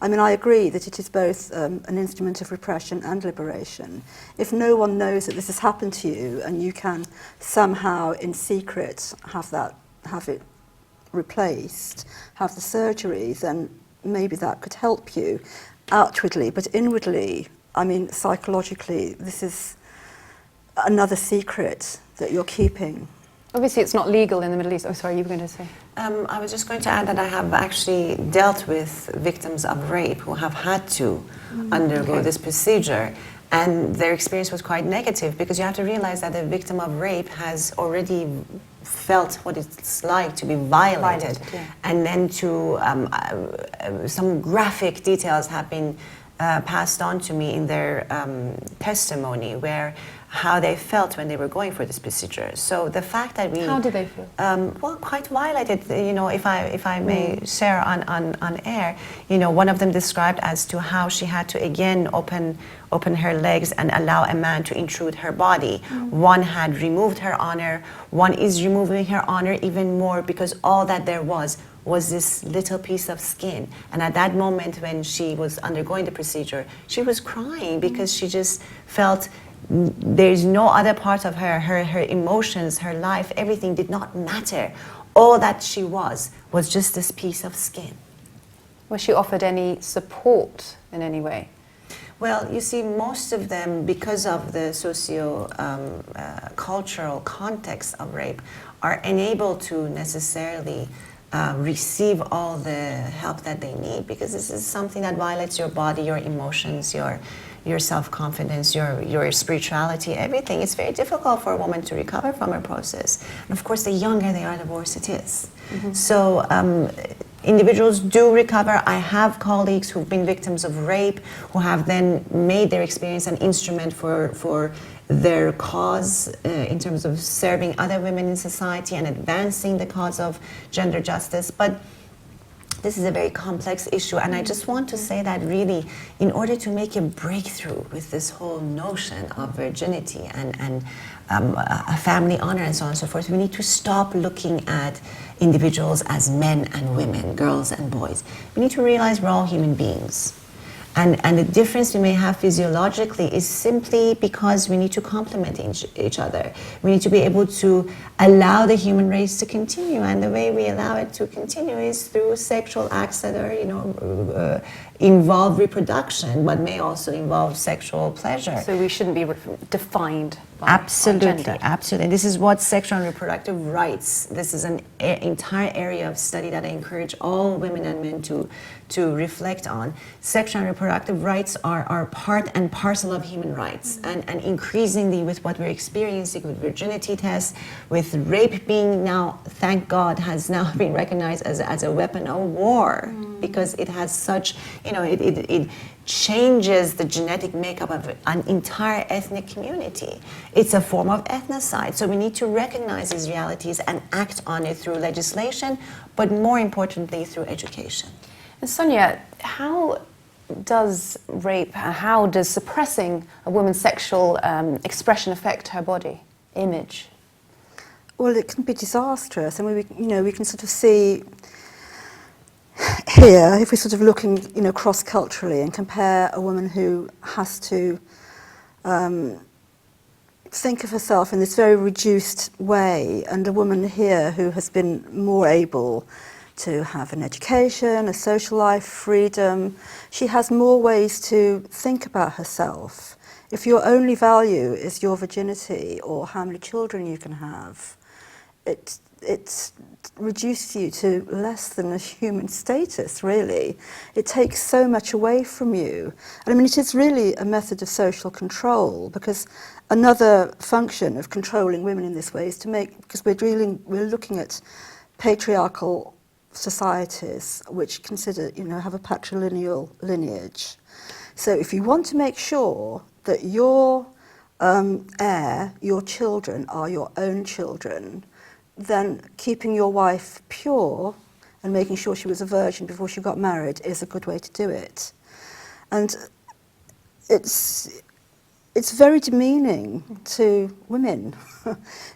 I mean, I agree that it is both an instrument of repression and liberation. If no one knows that this has happened to you and you can somehow in secret have it replaced, have the surgery, then maybe that could help you outwardly. But inwardly, I mean, psychologically, this is another secret that you're keeping. Obviously, it's not legal in the Middle East. Oh, sorry, you were going to say. I was just going to add that I have actually dealt with victims of rape who have had to undergo this procedure, and their experience was quite negative, because you have to realize that a victim of rape has already felt what it's like to be violated, and then to some graphic details have been passed on to me in their testimony, where how they felt when they were going for this procedure. So the fact that we... How did they feel? Well, quite violated. You know, if I may share on air, you know, one of them described as to how she had to again open her legs and allow a man to intrude her body. One had removed her honor. One is removing her honor even more, because all that there was this little piece of skin. And at that moment when she was undergoing the procedure, she was crying because she just felt there's no other part of her emotions, her life, everything did not matter. All that she was just this piece of skin. Was she offered any support in any way? Well, you see, most of them, because of the cultural context of rape, are unable to necessarily receive all the help that they need, because this is something that violates your body, your emotions, your self-confidence, your spirituality, everything. It's very difficult for a woman to recover from her process. And of course, the younger they are, the worse it is. So individuals do recover. I have colleagues who've been victims of rape, who have then made their experience an instrument for their cause in terms of serving other women in society and advancing the cause of gender justice. But this is a very complex issue, and I just want to say that really, in order to make a breakthrough with this whole notion of virginity and a family honor and so on and so forth, we need to stop looking at individuals as men and women, girls and boys. We need to realize we're all human beings. And the difference we may have physiologically is simply because we need to complement each other. We need to be able to allow the human race to continue, and the way we allow it to continue is through sexual acts that are, you know, involve reproduction, but may also involve sexual pleasure. So we shouldn't be defined by absolutely, gender. absolutely. This is what sexual and reproductive rights. This is an entire area of study that I encourage all women and men to reflect on. Sexual and reproductive rights are part and parcel of human rights, and increasingly with what we're experiencing with virginity tests, with rape being now, thank God, has now been recognized as a weapon of war, because it has such, you know, it changes the genetic makeup of an entire ethnic community. It's a form of ethnocide. So we need to recognize these realities and act on it through legislation, but more importantly through education. And Sonia, how does suppressing a woman's sexual expression affect her body image? Well, it can be disastrous. I mean, we can sort of see here, if we're sort of looking, you know, cross-culturally and compare a woman who has to think of herself in this very reduced way, and a woman here who has been more able to have an education, a social life, freedom. She has more ways to think about herself. If your only value is your virginity or how many children you can have, it reduces you to less than a human status, really. It takes so much away from you. And I mean, it is really a method of social control, because another function of controlling women in this way is to make, because we're looking at patriarchal societies which consider, you know, have a patrilineal lineage. So if you want to make sure that your heir, your children, are your own children, then keeping your wife pure and making sure she was a virgin before she got married is a good way to do it. And it's it's very demeaning to women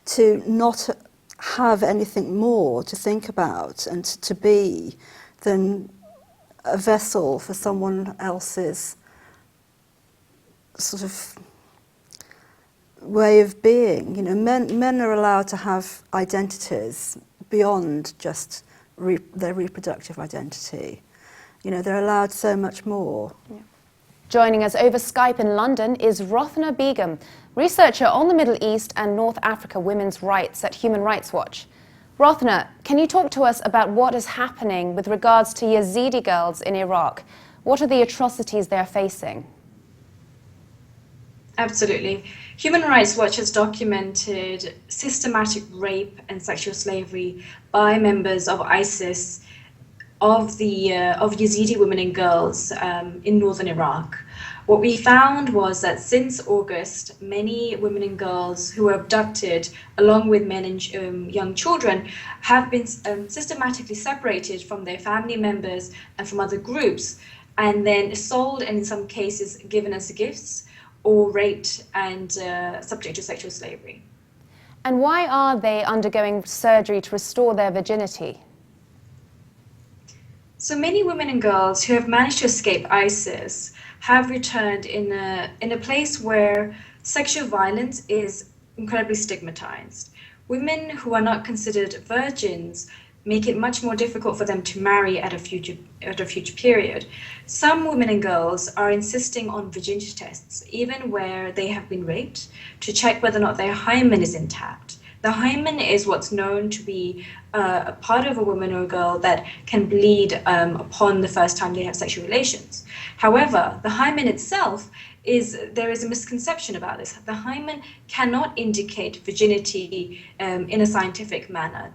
to not have anything more to think about and to be than a vessel for someone else's sort of way of being. You know, men are allowed to have identities beyond just their reproductive identity. You know, they're allowed so much more. Yeah. Joining us over Skype in London is Rothna Begum, researcher on the Middle East and North Africa women's rights at Human Rights Watch. Rothna, can you talk to us about what is happening with regards to Yazidi girls in Iraq? What are the atrocities they're facing? Absolutely. Human Rights Watch has documented systematic rape and sexual slavery by members of ISIS of Yazidi women and girls in northern Iraq. What we found was that since August, many women and girls who were abducted, along with men and young children, have been systematically separated from their family members and from other groups, and then sold and in some cases given as gifts, or raped and subject to sexual slavery. And why are they undergoing surgery to restore their virginity? So many women and girls who have managed to escape ISIS have returned in a place where sexual violence is incredibly stigmatized. Women who are not considered virgins make it much more difficult for them to marry at a future period. Some women and girls are insisting on virginity tests, even where they have been raped, to check whether or not their hymen is intact. The hymen is what's known to be a part of a woman or a girl that can bleed upon the first time they have sexual relations. However, the hymen itself there is a misconception about this. The hymen cannot indicate virginity in a scientific manner.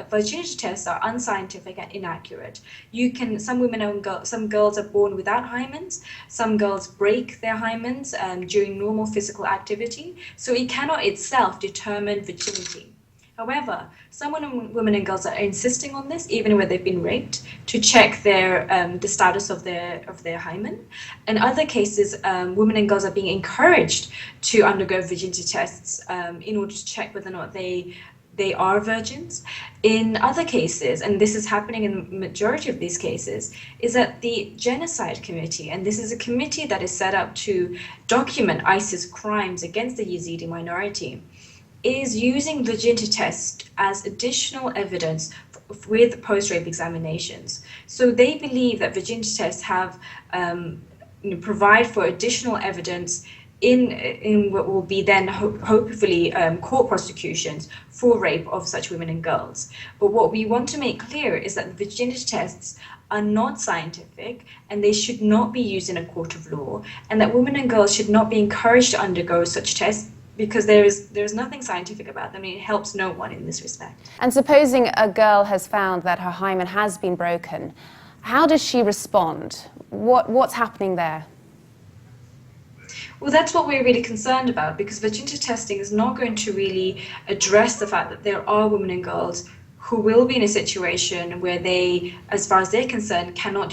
Virginity tests are unscientific and inaccurate. Some girls are born without hymens. Some girls break their hymens during normal physical activity. So it cannot itself determine virginity. However, some women and girls are insisting on this, even where they've been raped, to check the status of their hymen. In other cases, women and girls are being encouraged to undergo virginity tests in order to check whether or not they are virgins. In other cases, and this is happening in the majority of these cases, is that the Genocide Committee, and this is a committee that is set up to document ISIS crimes against the Yazidi minority, is using virginity tests as additional evidence with post-rape examinations. So they believe that virginity tests have provide for additional evidence in what will be then hopefully court prosecutions for rape of such women and girls. But what we want to make clear is that virginity tests are not scientific and they should not be used in a court of law, and that women and girls should not be encouraged to undergo such tests because there's nothing scientific about them. It helps no one in this respect. And supposing a girl has found that her hymen has been broken, how does she respond? What's happening there? Well, that's what we're really concerned about, because virginity testing is not going to really address the fact that there are women and girls who will be in a situation where they, as far as they're concerned, cannot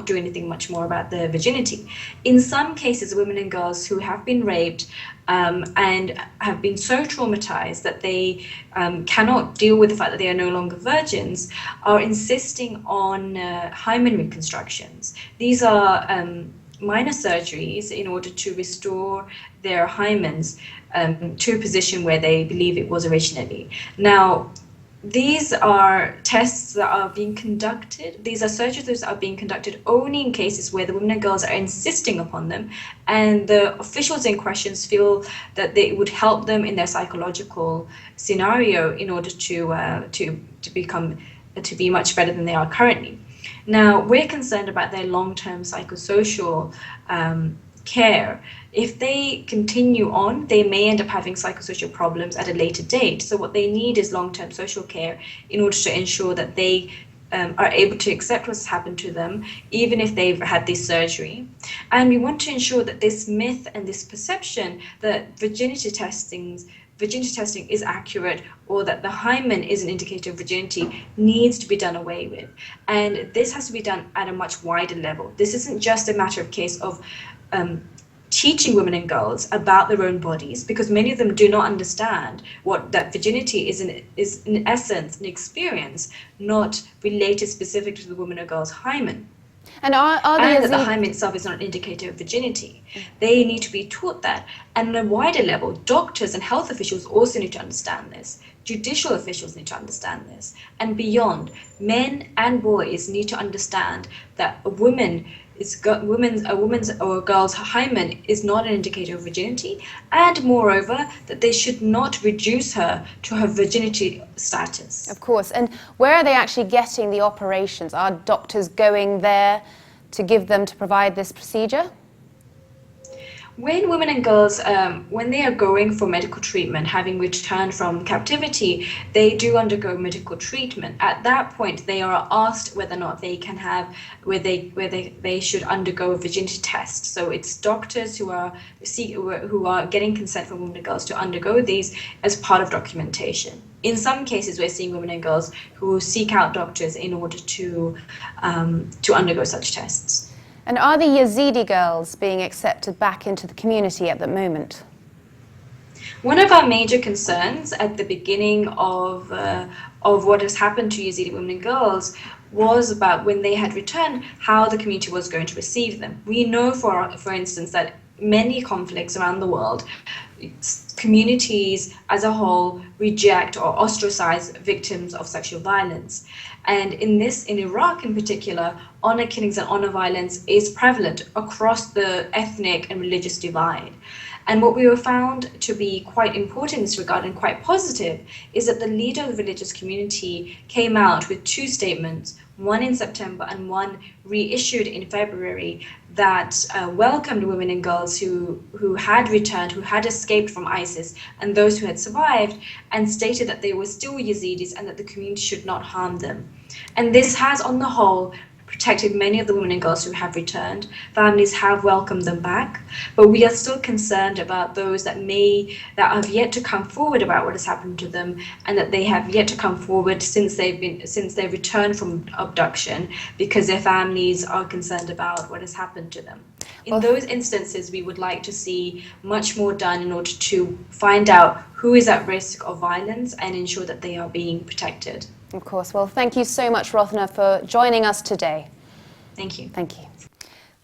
do anything much more about their virginity. In some cases, women and girls who have been raped and have been so traumatized that they cannot deal with the fact that they are no longer virgins are insisting on hymen reconstructions. These are minor surgeries in order to restore their hymens to a position where they believe it was originally. Now, these are tests that are being conducted. These are surgeries that are being conducted only in cases where the women and girls are insisting upon them, and the officials in question feel that they would help them in their psychological scenario in order to be much better than they are currently. Now, we're concerned about their long-term psychosocial care. If they continue on, they may end up having psychosocial problems at a later date. So what they need is long-term social care in order to ensure that they are able to accept what's happened to them, even if they've had this surgery. And we want to ensure that this myth and this perception that virginity testing is accurate, or that the hymen is an indicator of virginity, needs to be done away with. And this has to be done at a much wider level. This isn't just a matter of case of teaching women and girls about their own bodies, because many of them do not understand that virginity is in essence an experience not related specific to the woman or girl's hymen. And are the And that the Yazidi... hymen itself is not an indicator of virginity. They need to be taught that. And on a wider level, doctors and health officials also need to understand this. Judicial officials need to understand this. And beyond, men and boys need to understand that a woman's or a girl's hymen is not an indicator of virginity, and moreover, that they should not reduce her to her virginity status. Of course. And where are they actually getting the operations? Are doctors going there to provide this procedure? When women and girls, when they are going for medical treatment, having returned from captivity, they do undergo medical treatment. At that point, they are asked whether or not they can have, they should undergo a virginity test. So it's doctors who are getting consent from women and girls to undergo these as part of documentation. In some cases, we're seeing women and girls who seek out doctors in order to undergo such tests. And are the Yazidi girls being accepted back into the community at the moment? One of our major concerns at the beginning of what has happened to Yazidi women and girls was about when they had returned, how the community was going to receive them. We know, for instance, that many conflicts around the world, communities as a whole reject or ostracize victims of sexual violence. And in Iraq in particular, honor killings and honor violence is prevalent across the ethnic and religious divide. And what we were found to be quite important in this regard and quite positive is that the leader of the religious community came out with two statements, one in September and one reissued in February, that welcomed women and girls who had returned, who had escaped from ISIS, and those who had survived, and stated that they were still Yazidis and that the community should not harm them. And this has, on the whole, protected many of the women and girls who have returned. Families have welcomed them back, but we are still concerned about those that have yet to come forward about what has happened to them, and that they have yet to come forward since they've returned from abduction, because their families are concerned about what has happened to them. In those instances, we would like to see much more done in order to find out who is at risk of violence and ensure that they are being protected. Of course. Well, thank you so much, Rothna, for joining us today. Thank you. Thank you.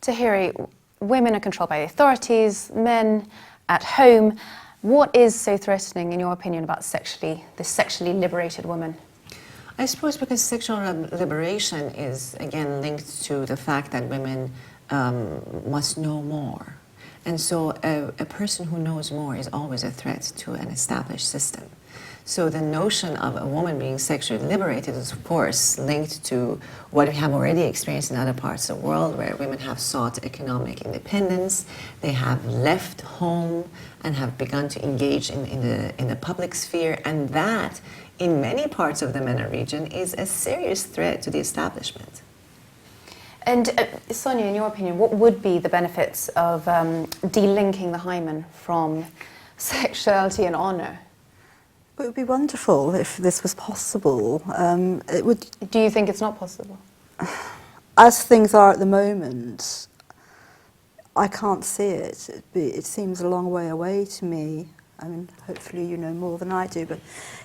Tahiri, women are controlled by the authorities, men at home. What is so threatening, in your opinion, about this sexually liberated woman? I suppose because sexual liberation is, again, linked to the fact that women must know more. And so a person who knows more is always a threat to an established system. So the notion of a woman being sexually liberated is, of course, linked to what we have already experienced in other parts of the world, where women have sought economic independence, they have left home and have begun to engage in the public sphere, and that, in many parts of the MENA region, is a serious threat to the establishment. And Sonia, in your opinion, what would be the benefits of delinking the hymen from sexuality and honour? It would be wonderful if this was possible. It would. Do you think it's not possible? As things are at the moment, I can't see it. It seems a long way away to me. I mean, hopefully you know more than I do, but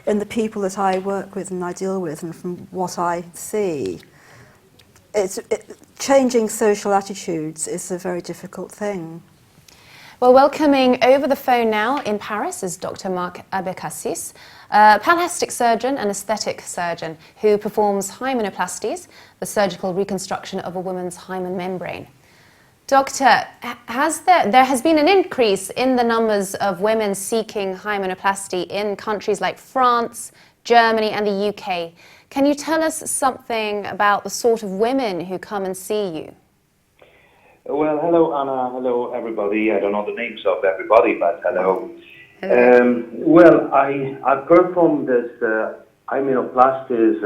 in the people that I work with and I deal with, and from what I see, changing social attitudes is a very difficult thing. Well, welcoming over the phone now in Paris is Dr. Marc Abekassis, a plastic surgeon and aesthetic surgeon who performs hymenoplasties, the surgical reconstruction of a woman's hymen membrane. Doctor, there has been an increase in the numbers of women seeking hymenoplasty in countries like France, Germany and the UK. Can you tell us something about the sort of women who come and see you? Well, hello, Anna. Hello, everybody. I don't know the names of everybody, but hello. Well, I've performed this hymenoplasties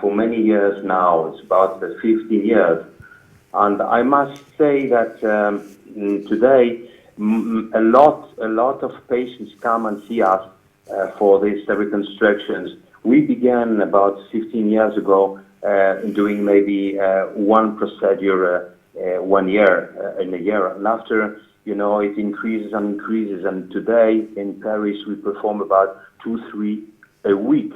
for many years now. It's about 15 years. And I must say that today a lot of patients come and see us for these reconstructions. We began about 15 years ago doing maybe one procedure 1 year, in a year. And after, it increases and increases. And today in Paris, we perform about 2-3 a week.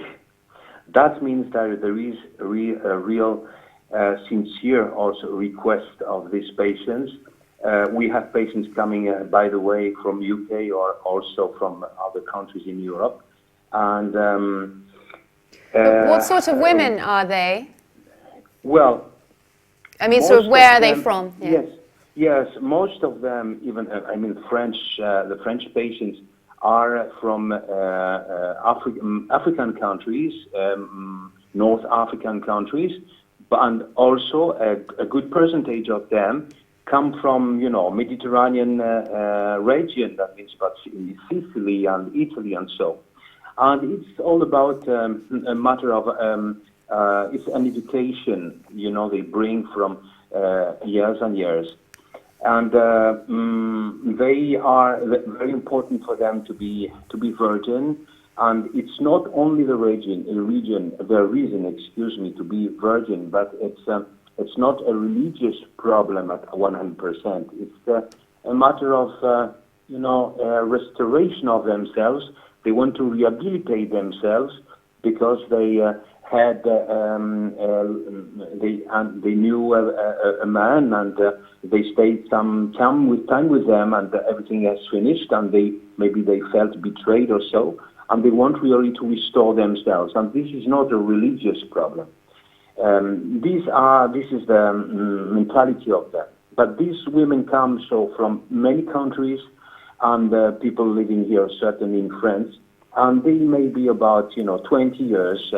That means that there is a real sincere also request of these patients. We have patients coming, by the way, from UK or also from other countries in Europe. And what sort of women are they? Well, I mean, sort of where are they from? Yeah. Yes, most of them, even French. The French patients are from African countries, North African countries, and also a good percentage of them come from, Mediterranean region. That means about in Sicily and Italy and so. And it's all about a matter of it's an education, they bring from years and years. And they are very important for them to be virgin. And it's not only the reason, to be virgin, but it's not a religious problem at 100%. It's a matter of restoration of themselves. They want to rehabilitate themselves because they had they knew a man, and they stayed some time with them, and everything has finished, and maybe they felt betrayed or so, and they want really to restore themselves. And this is not a religious problem. This is the mentality of them. But these women come from many countries, and people living here, certainly in France, and they may be about 20 years,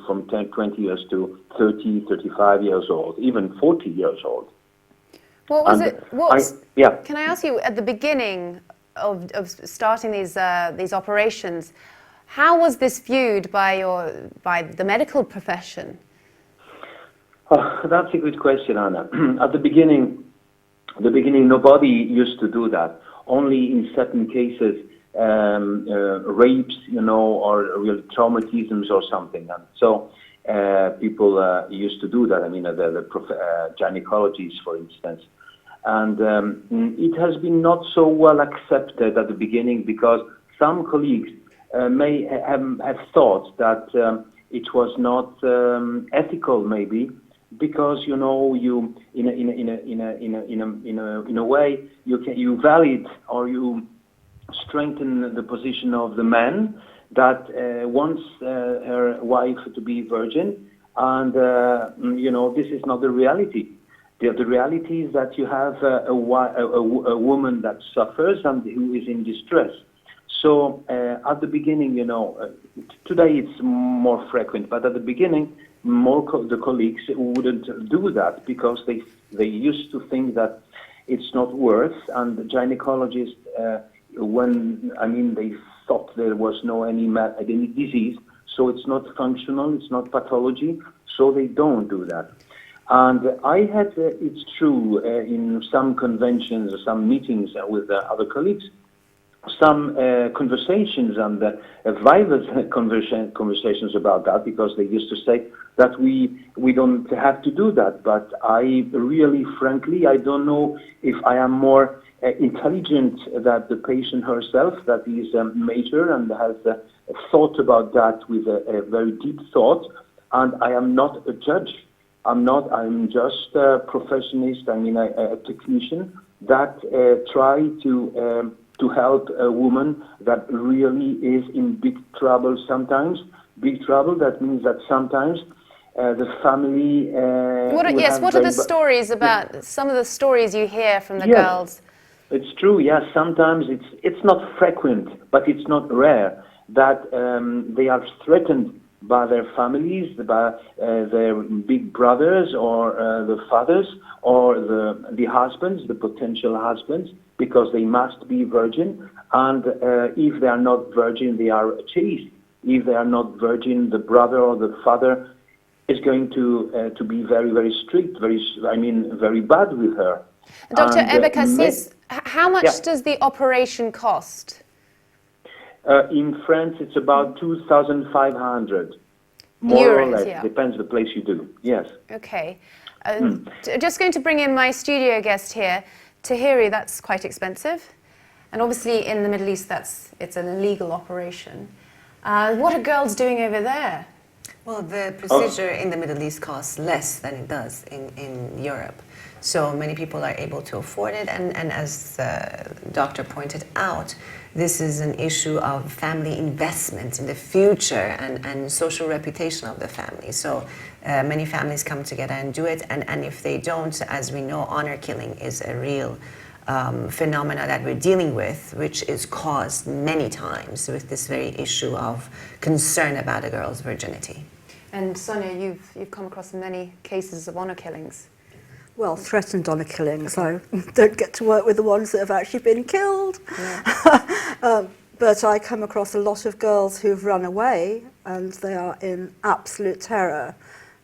from 20 years to 30, 35 years old, even 40 years old. What was it? Can I ask you, at the beginning of starting these operations, how was this viewed by the medical profession? Oh, that's a good question, Anna. At the beginning, nobody used to do that. Only in certain cases, rapes, or real traumatisms or something. And so people used to do that. I mean, the gynecologists, for instance. And it has been not so well accepted at the beginning because some colleagues may have thought that it was not ethical, maybe, because you in a way you valid or you strengthen the position of the man that wants her wife to be virgin, and this is not the reality. The reality is that you have a woman that suffers and who is in distress. So at the beginning, today it's more frequent, but at the beginning, the colleagues wouldn't do that because they used to think that it's not worth, and the gynecologists, they thought there was no any disease, so it's not functional, it's not pathology, so they don't do that. And I had, it's true, in some conventions, some meetings with other colleagues, some conversations and violent conversations about that, because they used to say that we don't have to do that. But I really, frankly, I don't know if I am more intelligent than the patient herself, that is mature and has thought about that with a very deep thought. And I am not a judge. I'm just a professionist, a technician that try to help a woman that really is in big trouble sometimes. Big trouble, that means that sometimes the family... What are the stories about, some of the stories you hear from the girls? It's true, yes. Sometimes it's not frequent, but it's not rare that they are threatened by their families, by their big brothers or the fathers or the husbands, the potential husbands, because they must be virgin. And if they are not virgin, they are chased. If they are not virgin, the brother or the father is going to be very, very strict, very bad with her. Dr. Ebekassis, how much does the operation cost? In France, it's about 2,500. More or Euros, less, yeah. depends the place you do. Yes. Okay. Just going to bring in my studio guest here. Tahiri, that's quite expensive. And obviously in the Middle East, it's a legal operation. What are girls doing over there? Well, the procedure in the Middle East costs less than it does in Europe. So many people are able to afford it, and as the doctor pointed out, this is an issue of family investment in the future and social reputation of the family. So many families come together and do it, and if they don't, as we know, honor killing is a real phenomena that we're dealing with, which is caused many times with this very issue of concern about a girl's virginity. And Sonia, you've come across many cases of honor killings. Well, threatened honour killings. I don't get to work with the ones that have actually been killed. Yeah. But I come across a lot of girls who've run away and they are in absolute terror.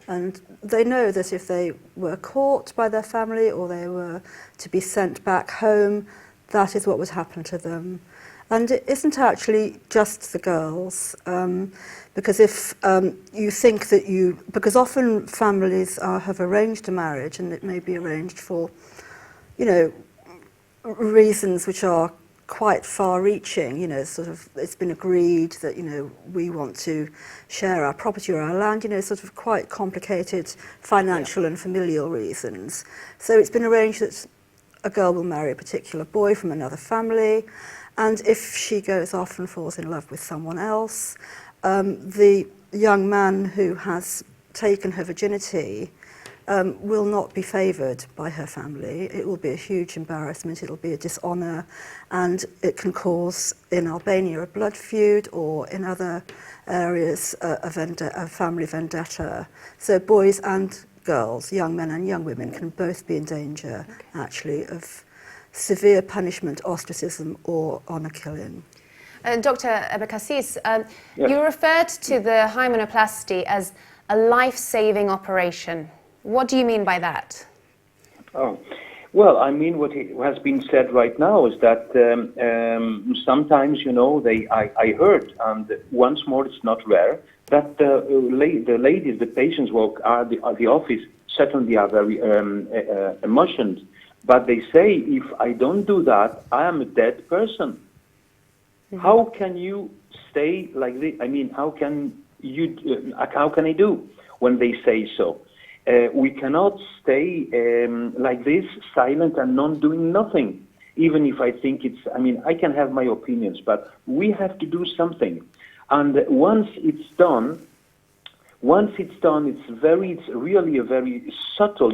And they know that if they were caught by their family or they were to be sent back home, that is what would happen to them. And it isn't actually just the girls, because if you think that because often families have arranged a marriage and it may be arranged for, reasons which are quite far-reaching, sort of it's been agreed that, we want to share our property or our land, sort of quite complicated financial and familial reasons. So it's been arranged that a girl will marry a particular boy from another family, and if she goes off and falls in love with someone else, the young man who has taken her virginity will not be favoured by her family. It will be a huge embarrassment, it'll be a dishonour, and it can cause, in Albania, a blood feud, or in other areas, a family vendetta. So boys and girls, young men and young women, can both be in danger, actually, of severe punishment, ostracism, or honour killing. Dr. Abekassis, Yes. you referred to the hymenoplasty as a life-saving operation. What do you mean by that? Oh, well, I mean what has been said right now is that sometimes, I heard, and once more it's not rare, that the ladies, the patients who are at the office, certainly are very emotional. But they say, if I don't do that, I am a dead person. Mm-hmm. How can you stay like this? I mean, how can I do when they say so? We cannot stay like this, silent and not doing nothing. Even if I think I can have my opinions, but we have to do something. And once it's done, it's really a very subtle,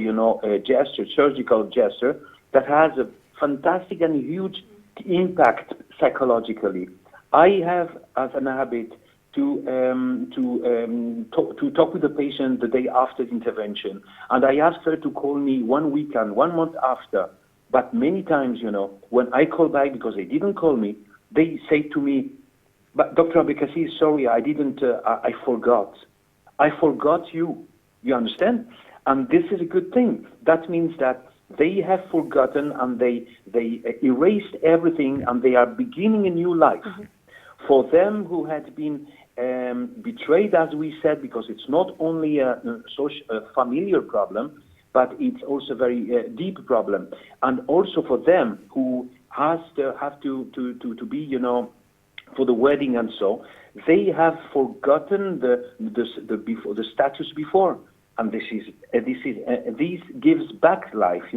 gesture, surgical gesture that has a fantastic and huge impact psychologically. I have as an habit to talk with the patient the day after the intervention, and I ask her to call me 1 week and 1 month after. But many times, when I call back because they didn't call me, they say to me, "But Dr. Abekassis, sorry, I didn't. I forgot. I forgot you. You understand?" And this is a good thing. That means that they have forgotten and they erased everything and they are beginning a new life. Mm-hmm. For them who had been betrayed, as we said, because it's not only a familiar problem, but it's also a very deep problem. And also for them who have to be, for the wedding and so, they have forgotten the status before, and this gives back life.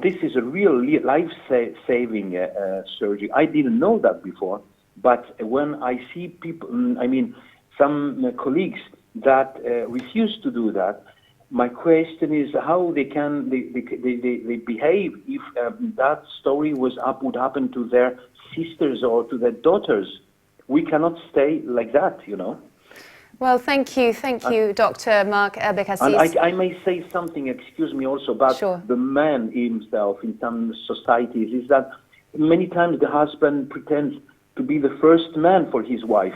This is a real life-saving surgery. I didn't know that before, but when I see people, some colleagues that refuse to do that, my question is how they behave if that story would happen to their sisters or to their daughters. We cannot stay like that, Well, thank you, Dr. Mark Abekassis. And I may say something, excuse me, also about the man himself in some societies, is that many times the husband pretends to be the first man for his wife,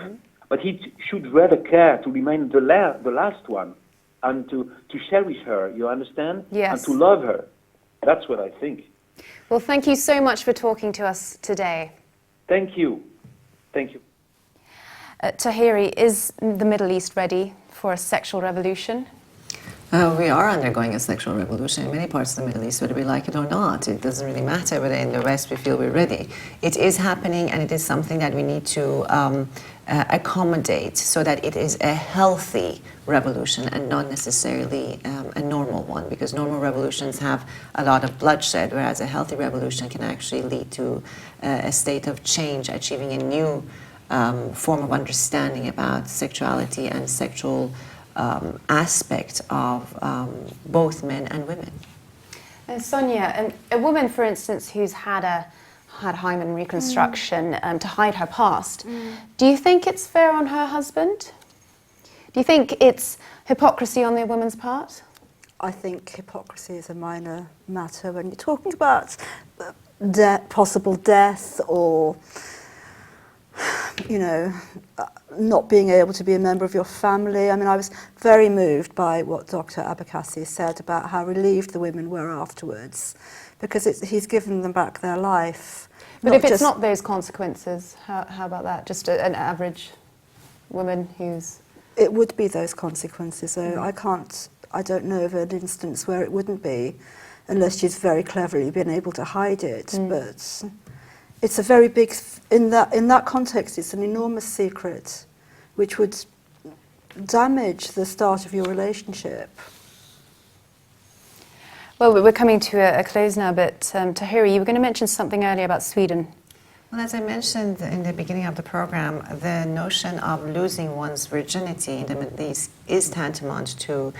but he should rather care to remain the last one and to cherish her, you understand? Yes. And to love her. That's what I think. Well, thank you so much for talking to us today. Thank you. Thank you. Tahiri, is the Middle East ready for a sexual revolution? We are undergoing a sexual revolution in many parts of the Middle East, whether we like it or not. It doesn't really matter whether in the West we feel we're ready. It is happening, and it is something that we need to accommodate so that it is a healthy revolution and not necessarily a normal one, because normal revolutions have a lot of bloodshed, whereas a healthy revolution can actually lead to a state of change, achieving a new form of understanding about sexuality and sexual aspect of both men and women. And Sonia, a woman, for instance, who's had hymen reconstruction to hide her past, do you think it's fair on her husband? Do you think it's hypocrisy on the woman's part? I think hypocrisy is a minor matter when you're talking about possible death or, you know, not being able to be a member of your family. I mean, I was very moved by what Dr. Abakassi said about how relieved the women were afterwards, because he's given them back their life. But if it's not those consequences, how about that? Just an average woman who's... It would be those consequences, so I don't know of an instance where it wouldn't be, unless she's very cleverly been able to hide it, but... It's a very big, in that context, it's an enormous secret which would damage the start of your relationship. Well, we're coming to a close now, but Tahiri, you were going to mention something earlier about Sweden. Well, as I mentioned in the beginning of the program, the notion of losing one's virginity in the Middle East is tantamount to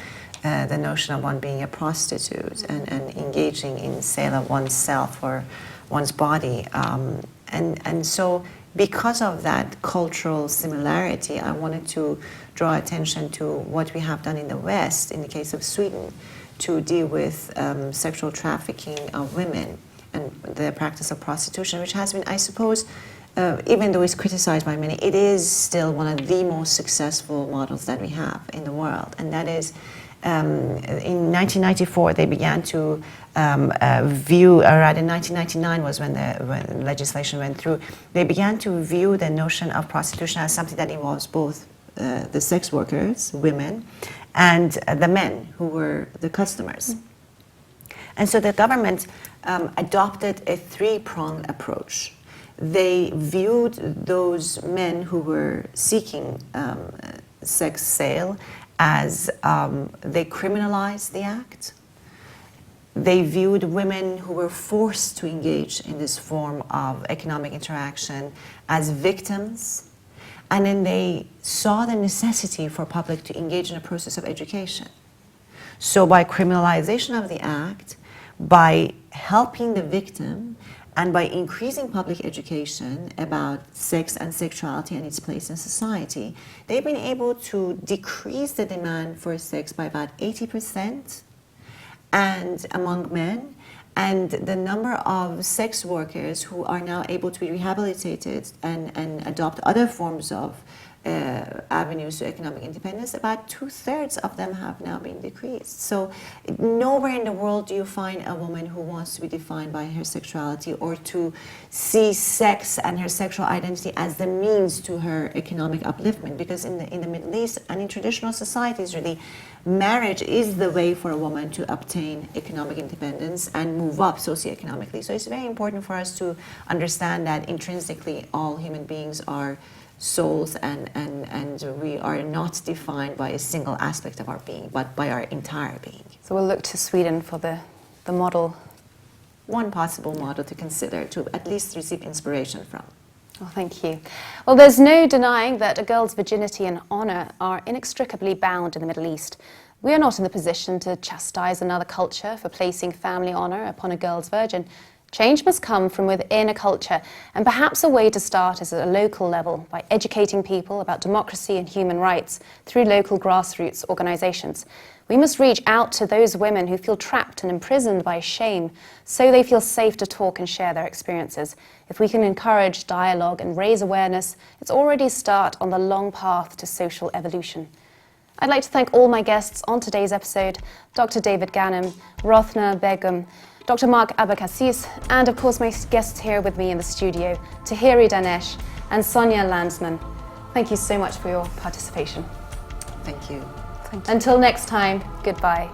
the notion of one being a prostitute and engaging in sale of oneself or one's body. And so because of that cultural similarity, I wanted to draw attention to what we have done in the West, in the case of Sweden, to deal with sexual trafficking of women and the practice of prostitution, which has been, I suppose, even though it's criticized by many, it is still one of the most successful models that we have in the world. And that is, in 1994, they began to view, or rather in 1999 was when the legislation went through, they began to view the notion of prostitution as something that involves both the sex workers, women, and the men who were the customers. And so the government adopted a three-pronged approach. They viewed those men who were seeking sex sale as they criminalized the act. They viewed women who were forced to engage in this form of economic interaction as victims. And then they saw the necessity for public to engage in a process of education. So by criminalization of the act, by helping the victim, and by increasing public education about sex and sexuality and its place in society, they've been able to decrease the demand for sex by about 80% and among men, and the number of sex workers who are now able to be rehabilitated and adopt other forms of avenues to economic independence, about 2/3 of them have now been decreased. So nowhere in the world do you find a woman who wants to be defined by her sexuality or to see sex and her sexual identity as the means to her economic upliftment, because in the Middle East and in traditional societies, really, marriage is the way for a woman to obtain economic independence and move up socioeconomically. So it's very important for us to understand that intrinsically all human beings are souls, and we are not defined by a single aspect of our being, but by our entire being. So we'll look to Sweden for the model. One possible model to consider, to at least receive inspiration from. Oh, thank you. Well, there's no denying that a girl's virginity and honour are inextricably bound in the Middle East. We are not in the position to chastise another culture for placing family honour upon a girl's virgin. Change must come from within a culture, and perhaps a way to start is at a local level by educating people about democracy and human rights through local grassroots organisations. We must reach out to those women who feel trapped and imprisoned by shame, so they feel safe to talk and share their experiences. If we can encourage dialogue and raise awareness, it's already a start on the long path to social evolution. I'd like to thank all my guests on today's episode, Dr. David Ghanem, Rothna Begum, Dr. Mark Abakassis, and of course my guests here with me in the studio, Tahiri Danesh and Sonia Landsman. Thank you so much for your participation. Thank you. Until next time, goodbye.